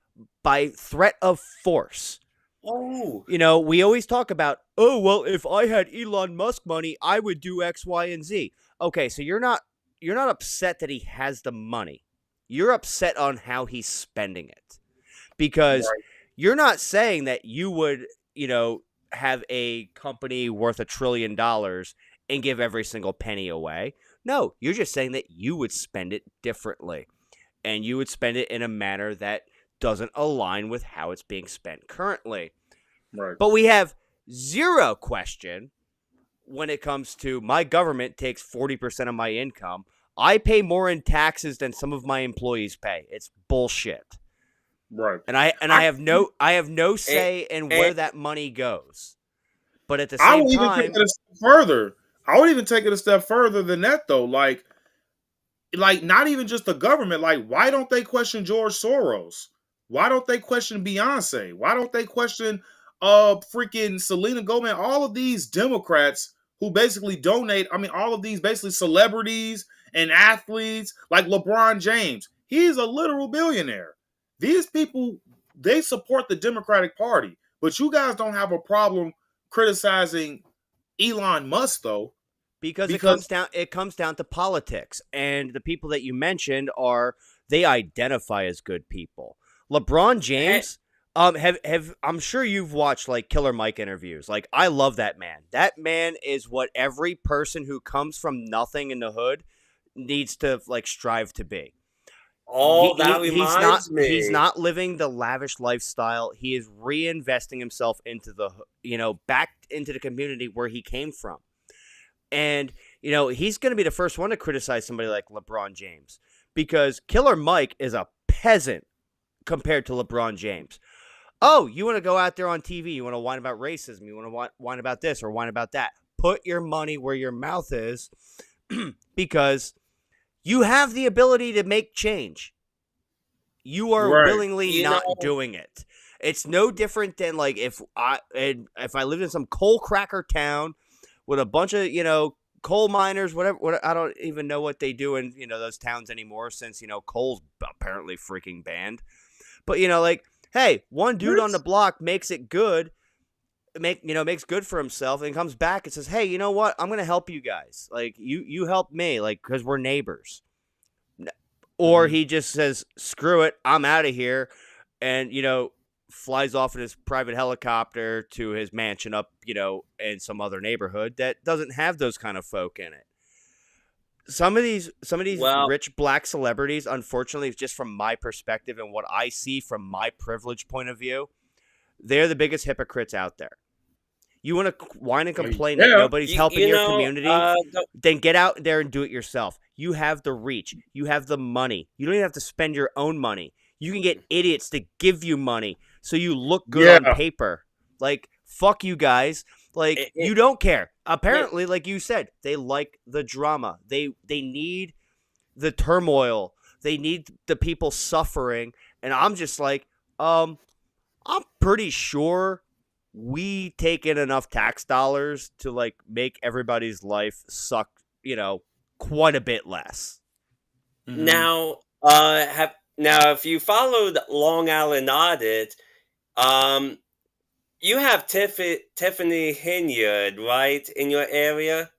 B: by threat of force.
A: Oh,
B: We always talk about, oh, well, if I had Elon Musk money, I would do X, Y, and Z. Okay, so you're not upset that he has the money. You're upset on how he's spending it. Because you're not saying that you would, have a company worth $1 trillion and give every single penny away. No, you're just saying that you would spend it differently. And you would spend it in a manner that doesn't align with how it's being spent currently.
C: Right.
B: But we have zero question when it comes to my government takes 40% of my income. I pay more in taxes than some of my employees pay. It's bullshit.
C: Right.
B: And I have no say in where that money goes. But at the
C: I
B: same
C: would even
B: time,
C: take it a step further. I would even take it a step further than that though. Like not even just the government. Like, why don't they question George Soros? Why don't they question Beyonce? Why don't they question freaking Selena Gomez? All of these Democrats who basically donate. I mean, all of these basically celebrities and athletes like LeBron James. He's a literal billionaire. These people, they support the Democratic Party, but you guys don't have a problem criticizing Elon Musk though.
B: because it comes down to politics, and the people that you mentioned they identify as good people. LeBron James, I'm sure you've watched like Killer Mike interviews. Like, I love that man. That man is what every person who comes from nothing in the hood needs to like strive to be.
A: Oh, that reminds
B: He's
A: me.
B: not living the lavish lifestyle. He is reinvesting himself into the back into the community where he came from. And he's going to be the first one to criticize somebody like LeBron James, because Killer Mike is a peasant compared to LeBron James. Oh, you want to go out there on TV, you want to whine about racism, you want to whine about this or whine about that. Put your money where your mouth is, because you have the ability to make change. You are
C: Right.
B: willingly not doing it. It's no different than like if I lived in some coal cracker town with a bunch of coal miners, whatever. I don't even know what they do in those towns anymore, since coal's apparently freaking banned. But like, hey, one dude on the block makes it good, makes good for himself, and comes back and says, hey, you know what? I'm gonna help you guys. Like you help me, like, because we're neighbors. Or he just says, screw it, I'm out of here, and flies off in his private helicopter to his mansion up in some other neighborhood that doesn't have those kind of folk in it. Some of these rich black celebrities, unfortunately, just from my perspective and what I see from my privileged point of view, they're the biggest hypocrites out there. You want to whine and complain that nobody's helping your community? Then get out there and do it yourself. You have the reach. You have the money. You don't even have to spend your own money. You can get idiots to give you money so you look good on paper. Like, fuck you guys. Like, you don't care. Apparently, like you said, they like the drama. They need the turmoil. They need the people suffering. And I'm just like, I'm pretty sure we take in enough tax dollars to like make everybody's life suck, quite a bit less.
A: Mm-hmm. Now, if you followed Long Island Audit, you have Tiffany Hinyard, right, in your area?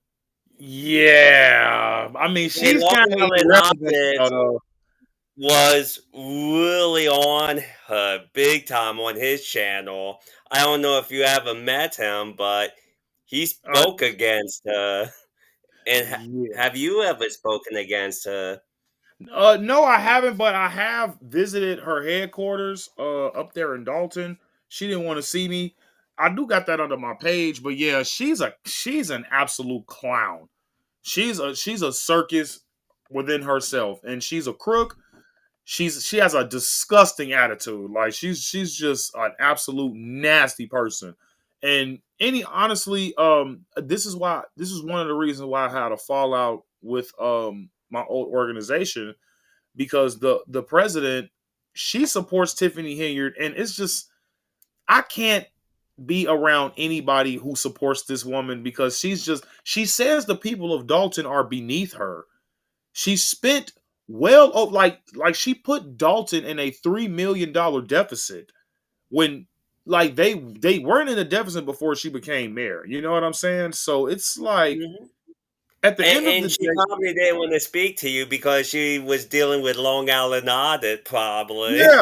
C: Yeah, I mean, she's kind of
A: was really on her big time on his channel. I don't know if you ever met him, but he spoke against her. And have you ever spoken against her?
C: No, I haven't, but I have visited her headquarters up there in Dalton. She didn't want to see me. I do got that under my page, but yeah, she's an absolute clown. She's a circus within herself, and she's a crook. She has a disgusting attitude. Like she's just an absolute nasty person. And honestly, this is one of the reasons why I had a fallout with my old organization, because the president, she supports Tiffany Hinyard, and it's just, I can't be around anybody who supports this woman, because she says the people of Dalton are beneath her. She spent like she put Dalton in a $3 million deficit when like they weren't in a deficit before she became mayor. You know what I'm saying? So it's like, at the end of the
A: she
C: day,
A: probably didn't want to speak to you because she was dealing with Long Island Audit, probably.
C: Yeah,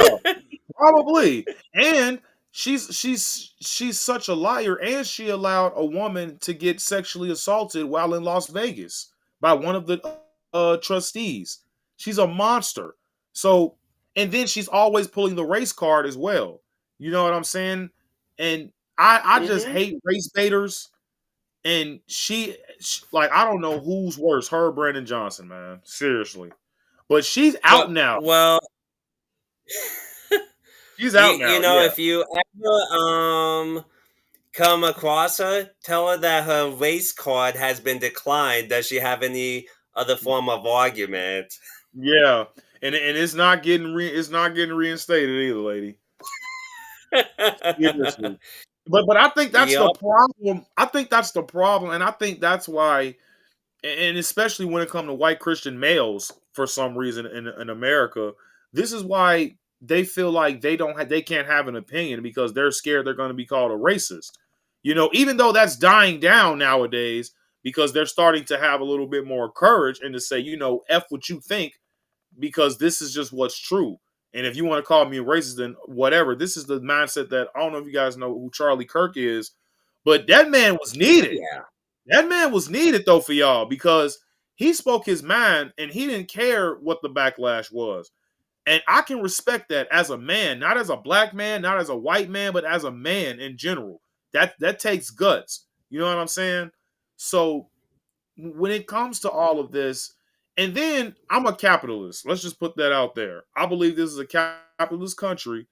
C: probably. And she's such a liar, and she allowed a woman to get sexually assaulted while in Las Vegas by one of the trustees. She's a monster. So, and then she's always pulling the race card as well. You know what I'm saying? And I just hate race baiters. And she like, I don't know who's worse, her or Brandon Johnson, man. Seriously. But she's out now.
A: Well,
C: she's out now.
A: If you ever come across her, tell her that her race card has been declined. Does she have any other form of argument?
C: Yeah, and it's not getting reinstated either, lady. But I think that's the problem. I think that's the problem, and I think that's why, and especially when it comes to white Christian males, for some reason in America, this is why they feel like they can't have an opinion, because they're scared they're going to be called a racist. Even though that's dying down nowadays, because they're starting to have a little bit more courage and to say, F what you think, because this is just what's true. And if you want to call me a racist, then whatever. This is the mindset that, I don't know if you guys know who Charlie Kirk is, but that man was needed.
A: Yeah.
C: That man was needed, though, for y'all, because he spoke his mind and he didn't care what the backlash was. And I can respect that as a man, not as a black man, not as a white man, but as a man in general. That takes guts. You know what I'm saying? So when it comes to all of this, and then I'm a capitalist. Let's just put that out there. I believe this is a capitalist country,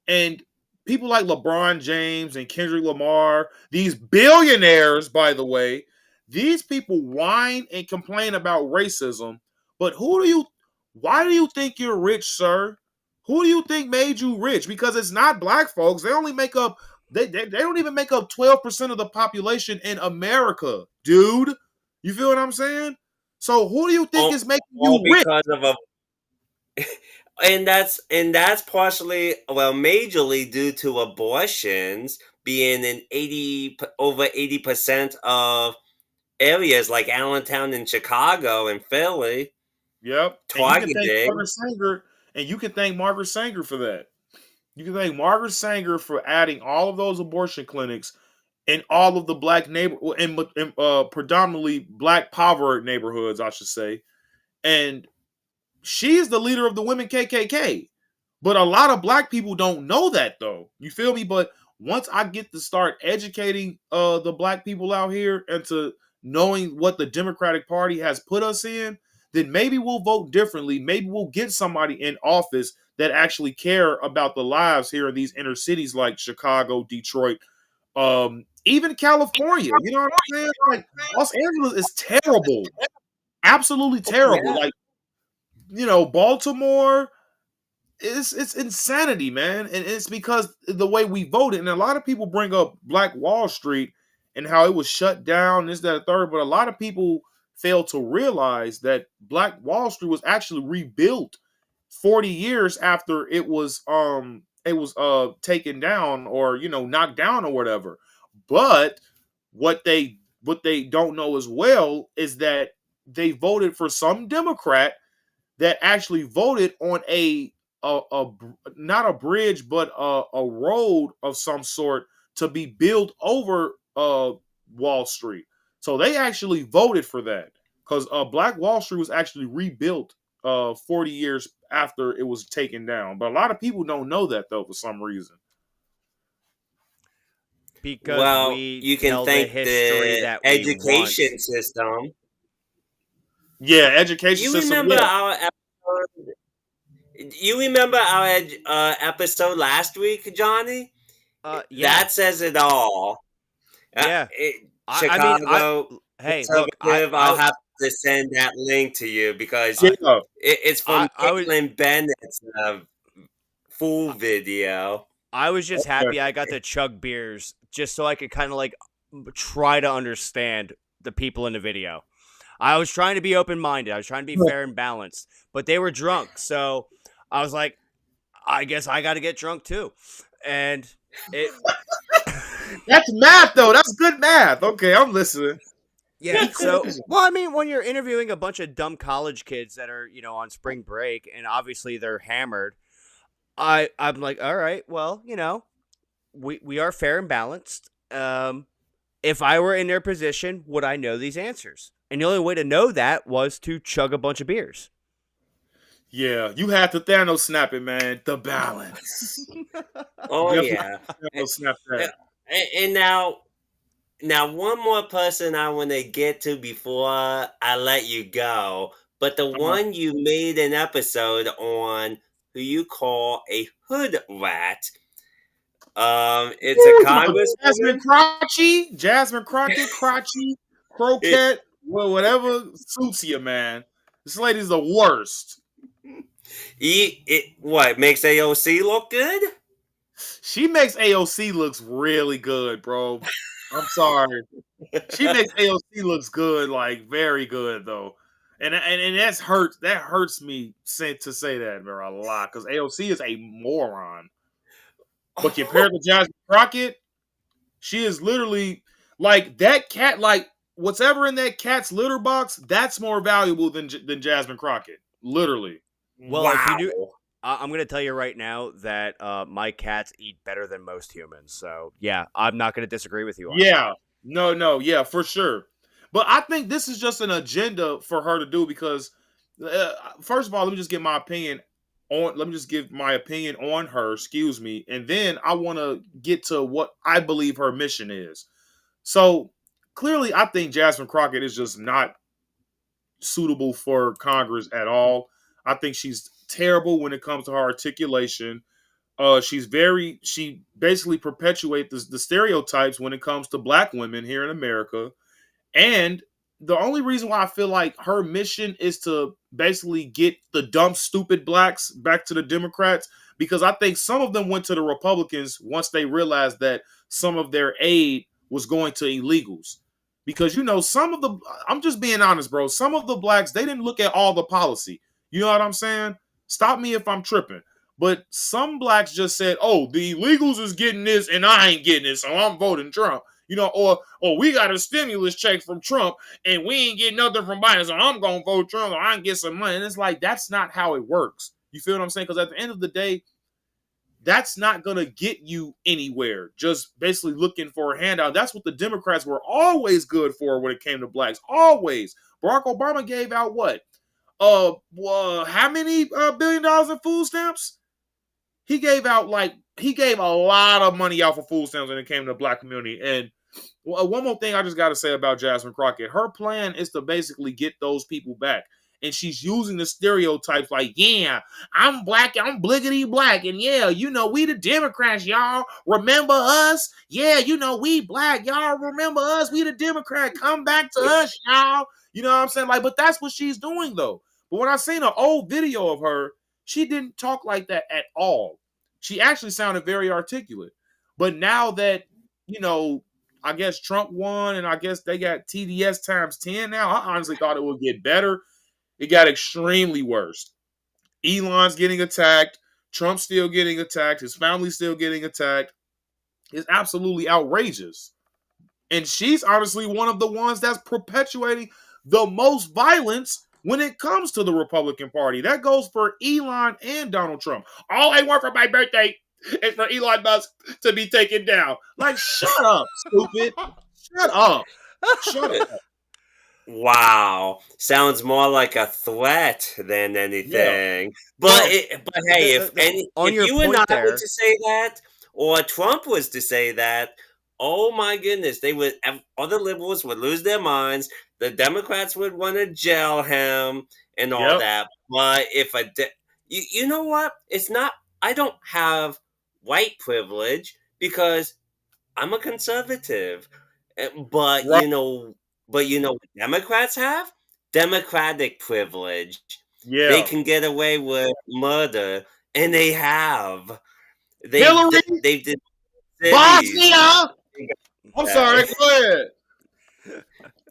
C: and people like LeBron James and Kendrick Lamar, these billionaires, by the way, these people whine and complain about racism. But why do you think you're rich, sir? Who do you think made you rich? Because it's not black folks. They only make up, they don't even make up 12% of the population in America, dude. You feel what I'm saying? So who do you think is making you rich?
A: Because of a and that's partially, well, majorly due to abortions being in over 80% of areas like Allentown and Chicago and Philly.
C: Yep.
A: Targeted.
C: And you can thank Margaret Sanger for that. You can thank Margaret Sanger for adding all of those abortion clinics in all of the black predominantly black poverty neighborhoods, I should say. And she is the leader of the women KKK. But a lot of black people don't know that, though. You feel me? But once I get to start educating the black people out here into knowing what the Democratic Party has put us in, then maybe we'll vote differently. Maybe we'll get somebody in office that actually care about the lives here in these inner cities like Chicago, Detroit, even California. You know what I'm saying? Like, Los Angeles is terrible. Absolutely terrible.
A: Yeah.
C: Like, Baltimore, it's insanity, man. And it's because the way we voted. And a lot of people bring up Black Wall Street and how it was shut down, this, that, and third. But a lot of people fail to realize that Black Wall Street was actually rebuilt 40 years after it was taken down or knocked down or whatever. But what they don't know as well is that they voted for some Democrat that actually voted on a not a bridge but a road of some sort to be built over Wall Street. So they actually voted for that because Black Wall Street was actually rebuilt 40 years after it was taken down. But a lot of people don't know that, though, for some reason.
B: Because
A: you can thank the education system.
C: Yeah, education system.
A: You remember our episode last week, Johnny?
B: Yeah.
A: That says it all.
B: Yeah.
A: Chicago. I'll have to send that link to you because it's from Caitlin Bennett's full video.
B: I was just happy I got to chug beers just so I could kind of like try to understand the people in the video. I was trying to be open-minded. I was trying to be fair and balanced, but they were drunk. So I was like, I guess I got to get drunk too. And it.
C: That's math, though. That's good math. Okay, I'm listening.
B: Yeah. So, well, I mean, when you're interviewing a bunch of dumb college kids that are, on spring break and obviously they're hammered, I'm like, all right, well, we are fair and balanced. If I were in their position, would I know these answers? And the only way to know that was to chug a bunch of beers.
C: Yeah, you have to Thanos snap it, man. The balance.
A: Oh, yeah.
C: Thanos snap that.
A: And now one more person I want to get to before I let you go. But the one you made an episode on who you call a hood rat. It's a congresswoman.
C: Jasmine Crockett, Croquette, well, whatever suits you, man. This lady's the worst.
A: What makes AOC look good?
C: She makes AOC looks really good, bro. I'm sorry. She makes AOC looks good, like very good though. And that hurts me to say that, bro, a lot because AOC is a moron. But compared to Jasmine Crockett, she is literally like that cat. Like whatever in that cat's litter box, that's more valuable than Jasmine Crockett. Literally.
B: Well,
A: wow.
B: If you do, I'm going to tell you right now that my cats eat better than most humans. So yeah, I'm not going to disagree with you on that.
C: Yeah, for sure. But I think this is just an agenda for her to do because, first of all, let me just get my opinion. let me just give my opinion on her, excuse me, and then I want to get to what I believe her mission is. So clearly, I think Jasmine Crockett is just not suitable for Congress at all. I think she's terrible when it comes to her articulation. She basically perpetuates the stereotypes when it comes to black women here in America. And the only reason why I feel like her mission is to basically get the dumb, stupid blacks back to the Democrats, because I think some of them went to the Republicans once they realized that some of their aid was going to illegals. Because, I'm just being honest, bro. Some of the blacks, they didn't look at all the policy. You know what I'm saying? Stop me if I'm tripping. But some blacks just said, oh, the illegals is getting this and I ain't getting it, so I'm voting Trump. Or we got a stimulus check from Trump and we ain't getting nothing from Biden, so I'm going to vote Trump or I can get some money. And it's like, that's not how it works. You feel what I'm saying? Because at the end of the day, that's not going to get you anywhere. Just basically looking for a handout. That's what the Democrats were always good for when it came to blacks. Always. Barack Obama gave out what? How many $1 billion in food stamps? He gave a lot of money out for food stamps when it came to the black community. And one more thing I just got to say about Jasmine Crockett. Her plan is to basically get those people back. And she's using the stereotypes like, yeah, I'm black, I'm bliggity black. And yeah, we the Democrats, y'all. Remember us? Yeah, we black. Y'all remember us? We the Democrat. Come back to us, y'all. You know what I'm saying? But that's what she's doing, though. But when I seen an old video of her, she didn't talk like that at all. She actually sounded very articulate. But now that, I guess Trump won and I guess they got TDS times 10 now, I honestly thought it would get better. It got extremely worse. Elon's getting attacked. Trump's still getting attacked. His family's still getting attacked. It's absolutely outrageous. And she's honestly one of the ones that's perpetuating the most violence when it comes to the Republican Party. That goes for Elon and Donald Trump. All I want for my birthday is for Elon Musk to be taken down. Like, shut up, stupid. Shut up. Shut up.
A: Wow, sounds more like a threat than anything. Yeah. But hey, if you and I were to say that, or Trump was to say that, oh my goodness, other liberals would lose their minds. The Democrats would want to jail him and all that. But if you know what? It's not. I don't have white privilege because I'm a conservative. But right. But what Democrats have? Democratic privilege. Yeah. They can get away with murder, and they have.
C: Hillary! They did. Bosnia! I'm sorry, go ahead.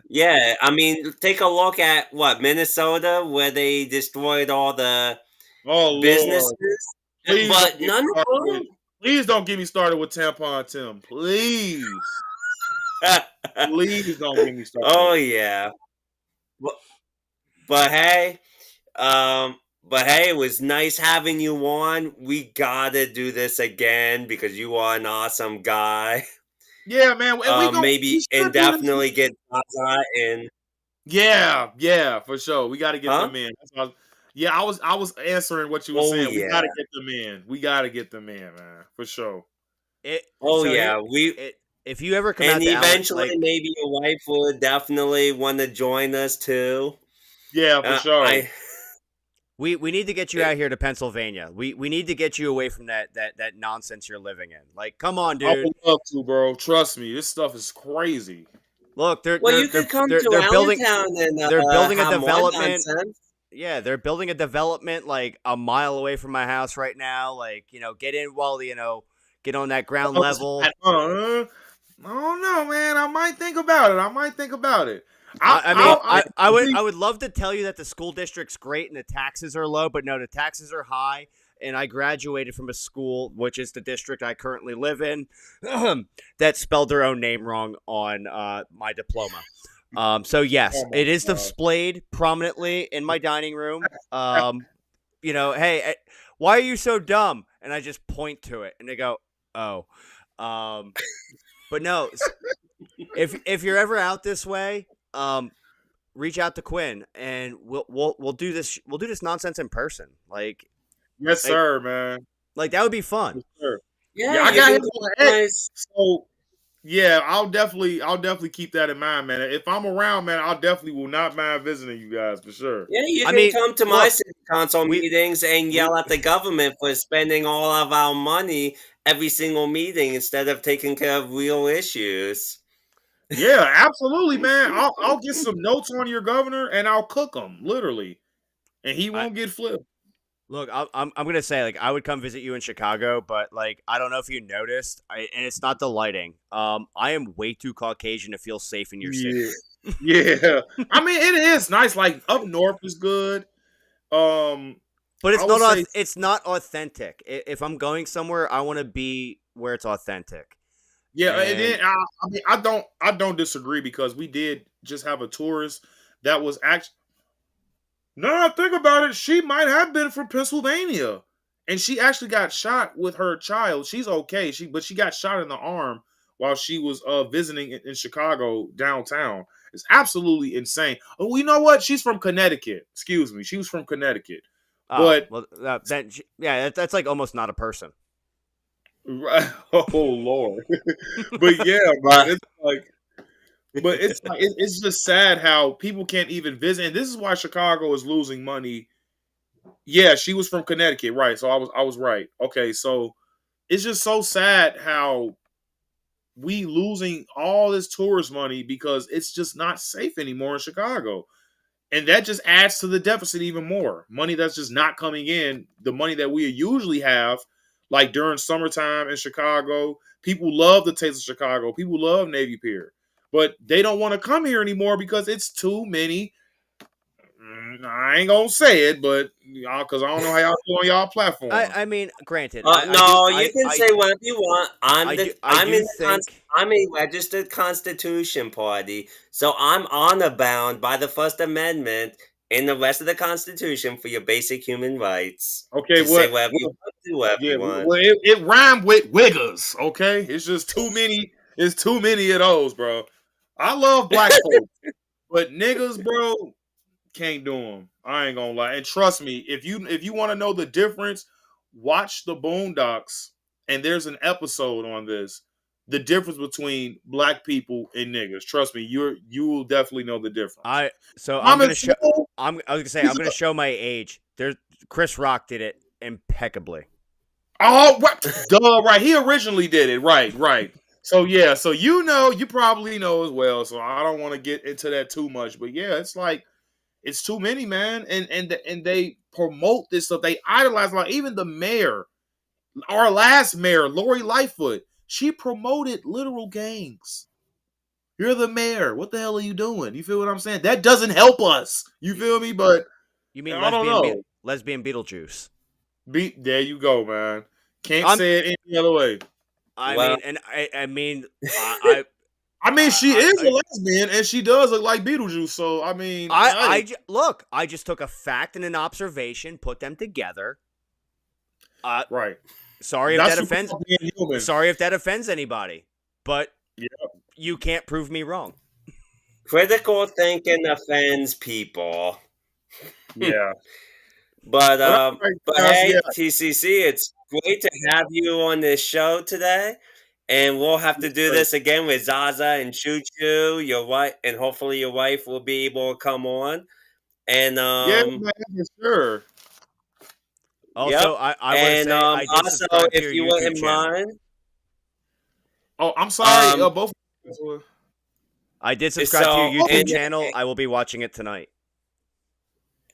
A: Yeah, I mean, take a look at, Minnesota, where they destroyed all the businesses.
C: Please
A: but none of them.
C: Please don't get me started with Tampon Tim. Please. Please don't get me started.
A: Oh yeah, but hey, it was nice having you on. We gotta do this again because you are an awesome guy.
C: Yeah, man.
A: And definitely get Zaza in.
C: Yeah, for sure. We gotta get them in. I was answering what you were saying. Yeah. We gotta get them in. We gotta get them in, man, for sure.
B: If you ever come
A: and
B: out to
A: eventually Allen, maybe your wife would definitely want to join us too.
C: Yeah, for sure.
B: We need to get you out here to Pennsylvania. We need to get you away from that nonsense you're living in. Like, come on, dude.
C: I would love to, bro. Trust me, this stuff is crazy.
B: Look,
A: you could come to Allentown and
B: they're building a development. Yeah, they're building a development like a mile away from my house right now. Like, get in while get on that ground level.
C: I don't know, man. I might think about it.
B: I would love to tell you that the school district's great and the taxes are low, but no, the taxes are high. And I graduated from a school, which is the district I currently live in, that spelled their own name wrong on my diploma. So yes, it is displayed prominently in my dining room. Hey, why are you so dumb? And I just point to it, and they go, "Oh." But no, if you're ever out this way, reach out to Quinn, and we'll do this. We'll do this nonsense in person. Like,
C: Yes,
B: Like,
C: sir, man.
B: like that would be fun.
C: Yes, sir. Yeah,
A: Yeah,
C: I
A: you
C: got
A: can
C: him
A: go
C: on X.
A: nice.
C: So yeah, I'll definitely keep that in mind, man. If I'm around, man, I definitely will not mind visiting you guys for sure.
A: Yeah, you
B: I
A: can
B: mean,
A: come to my
B: look,
A: city council
B: we
A: meetings and
B: we
A: yell at the government for spending all of our money every single meeting instead of taking care of real issues.
C: Yeah, absolutely, man. I'll get some notes on your governor and I'll cook them literally, and he
B: I
C: won't get flipped.
B: look. I'm gonna say like I would come visit you in Chicago, but like I don't know if you noticed, and it's not the lighting. I am way too Caucasian to feel safe in your city.
C: Yeah, yeah. I mean, it is nice. Like up north is good. Um,
B: But
C: I would say
B: it's not authentic. If I'm going somewhere, I want to be where it's authentic.
C: yeah, and
B: And
C: then I mean I don't disagree because we did just have a tourist that was actually. Now I think about it, she might have been from Pennsylvania, and she actually got shot with her child. She's okay, but she got shot in the arm while she was visiting in Chicago downtown. It's absolutely insane. Oh, you know what? She's from Connecticut. Excuse me, she was from Connecticut,
B: oh
C: but
B: well, yeah, that's like almost not a person.
C: oh Lord, but yeah, man,
A: But
C: it's like. But it's like it's just sad how people can't even visit, and this is why Chicago is losing money. Yeah, she was from Connecticut, right? So I was right. Okay, so it's just so sad how we losing all this tourist money because it's just not safe anymore in Chicago. And that just adds to the deficit even more. Money that's just not coming in. The money that we usually have, like during summertime in Chicago, people love the taste of Chicago. People love Navy Pier, but they don't want to come here anymore because it's too many. I ain't gonna say it, but y'all, because I don't know how y'all feel on y'all platform.
B: I mean, granted,
A: no, you can say whatever you want.
B: I do think
A: I'm a registered Constitution Party, so I'm honor bound by the First Amendment and the rest of the Constitution for your basic human rights
C: Okay,
A: to say whatever you want, do whatever
C: yeah,
A: you want.
C: well, it rhymed with wiggers. Okay, it's just too many. It's too many of those, bro. I love black folks, but niggas, bro, can't do them. I ain't gonna lie. And trust me, if you want to know the difference, watch the Boondocks. And there's an episode on this. The difference between black people and niggas. Trust me, you will definitely know the difference.
B: I'm
C: I'm in
B: gonna show.
C: school.
B: I was gonna say
C: He's
B: I'm gonna show my age. There's Chris Rock did it impeccably.
C: Oh, what? Duh, right. He originally did it. Right, right. So yeah, so you probably know as well. So I don't want to get into that too much, but yeah, it's like it's too many, man. And they promote this stuff. They idolize like even the mayor, our last mayor, Lori Lightfoot. She promoted literal gangs. You're the mayor. What the hell are you doing? You feel what I'm saying? That doesn't help us. You feel me? But
B: You mean
C: I don't know.
B: lesbian Beetlejuice?
C: There you go, man. Can't
B: I'm,
C: say it any other way.
B: I
A: Well,
B: mean, and I mean, I,
C: I mean, she
B: I,
C: is
B: I,
C: a lesbian, and she does look like Beetlejuice. So, I mean, hey.
B: look. I just took a fact and an observation, put them together.
C: Right.
B: Sorry if
C: That's
B: that offends.
C: being human.
B: Sorry if that offends anybody, but
C: Yeah.
B: you can't prove me wrong.
A: critical thinking offends people.
C: Yeah.
A: But
C: All right,
A: but
C: guys,
A: hey,
C: yeah.
A: TCC, it's great to have you on this show today, and we'll have to do this again with Zaza and Choo Choo, your wife, and hopefully your wife will be able to come on. And
C: Yeah, man, for sure.
B: Also,
A: yep,
B: I want to
A: and
B: say I did
A: also
B: subscribe to
A: if
B: your
A: you
B: YouTube
A: wouldn't
B: channel.
A: mind,
C: Oh, I'm sorry.
A: Um,
C: Both.
B: I did subscribe to your
A: so
B: YouTube channel. I will be watching it tonight.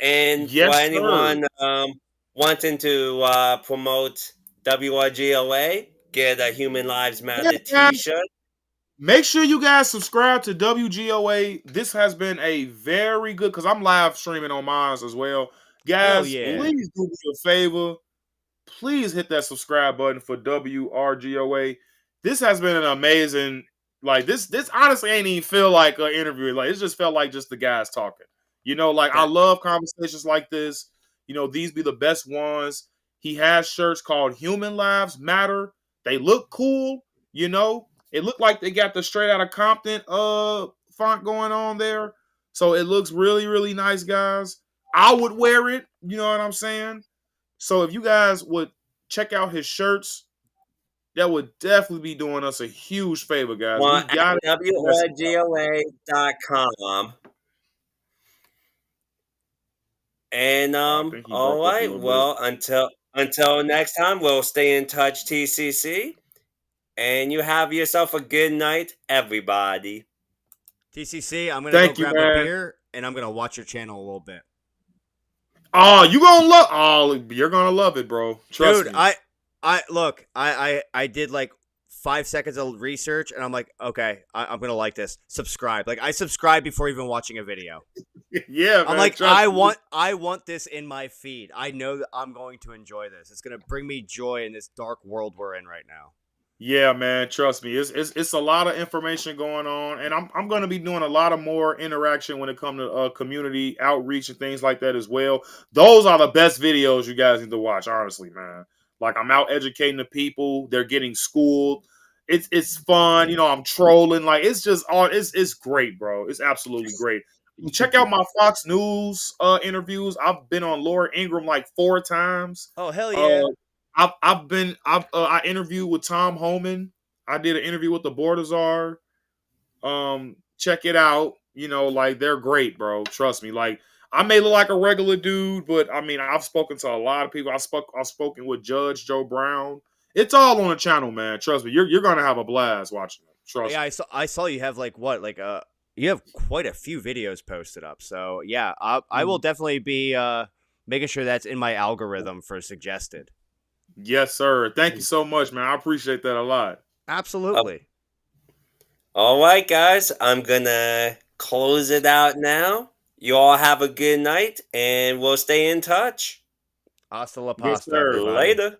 A: and
C: Yes,
A: for
C: sir.
A: anyone wanting to promote WRGOA, get a Human Lives Matter
C: Yeah,
A: T-shirt.
C: make sure you guys subscribe to WGOA. This has been a very good because I'm live streaming on mine as well.
B: Hell
C: Guys,
B: yeah.
C: please do me a favor. Please hit that subscribe button for WRGOA. This has been an amazing, like this honestly ain't even feel like an interview. Like it just felt like just the guys talking. You know, like I love conversations like this. You know, these be the best ones. He has shirts called Human Lives Matter. They look cool, you know. It looked like they got the Straight Outta Compton font going on there. So it looks really, really nice, guys. I would wear it, you know what I'm saying? So if you guys would check out his shirts, that would definitely be doing us a huge favor, guys.
A: Well,
C: We got
A: at
C: it.
A: WRGOA.com. And
C: I think he
A: all
C: broke up a
A: right.
C: little bit.
A: Well, until next time, we'll stay in touch, TCC. And you have yourself a good night, everybody.
B: TCC, I'm gonna
C: Thank
B: go
C: you,
B: grab a
C: man.
B: beer and I'm gonna watch your channel a little bit.
C: Oh, you gonna love? Oh, you're gonna love it, bro. Trust
B: Dude,
C: me.
B: I did like 5 seconds of research and I'm like, okay, I'm gonna like this. Subscribe. Like I subscribe before even watching a video.
C: Yeah, man.
B: I'm like,
C: trust
B: I
C: me.
B: want this in my feed. I know that I'm going to enjoy this. It's gonna bring me joy in this dark world we're in right now.
C: Yeah, man. Trust me. It's a lot of information going on, and I'm gonna be doing a lot of more interaction when it comes to community outreach and things like that as well. Those are the best videos you guys need to watch, honestly, man. Like I'm out educating the people. They're getting schooled. It's fun. You know, I'm trolling. Like it's just all it's great, bro. It's absolutely great. Check out my Fox News interviews. I've been on Laura Ingraham like 4 times.
B: Oh hell yeah.
C: I interviewed with Tom Homan. I did an interview with the Bordazar. Check it out. You know, like they're great, bro. Trust me. Like I may look like a regular dude, but I mean, I've spoken to a lot of people. I've spoken with Judge Joe Brown. It's all on the channel, man. Trust me. You're gonna have a blast watching it. Trust
B: Yeah,
C: me.
B: I saw you have like what you have quite a few videos posted up. So yeah, I will definitely be making sure that's in my algorithm for suggested.
C: Yes, sir. Thank you so much, man. I appreciate that a lot.
B: Absolutely.
A: All right, guys. I'm gonna close it out now. You all have a good night, and we'll stay in touch.
B: Hasta la
C: Yes,
B: pasta,
C: sir.
B: everybody.
A: Later.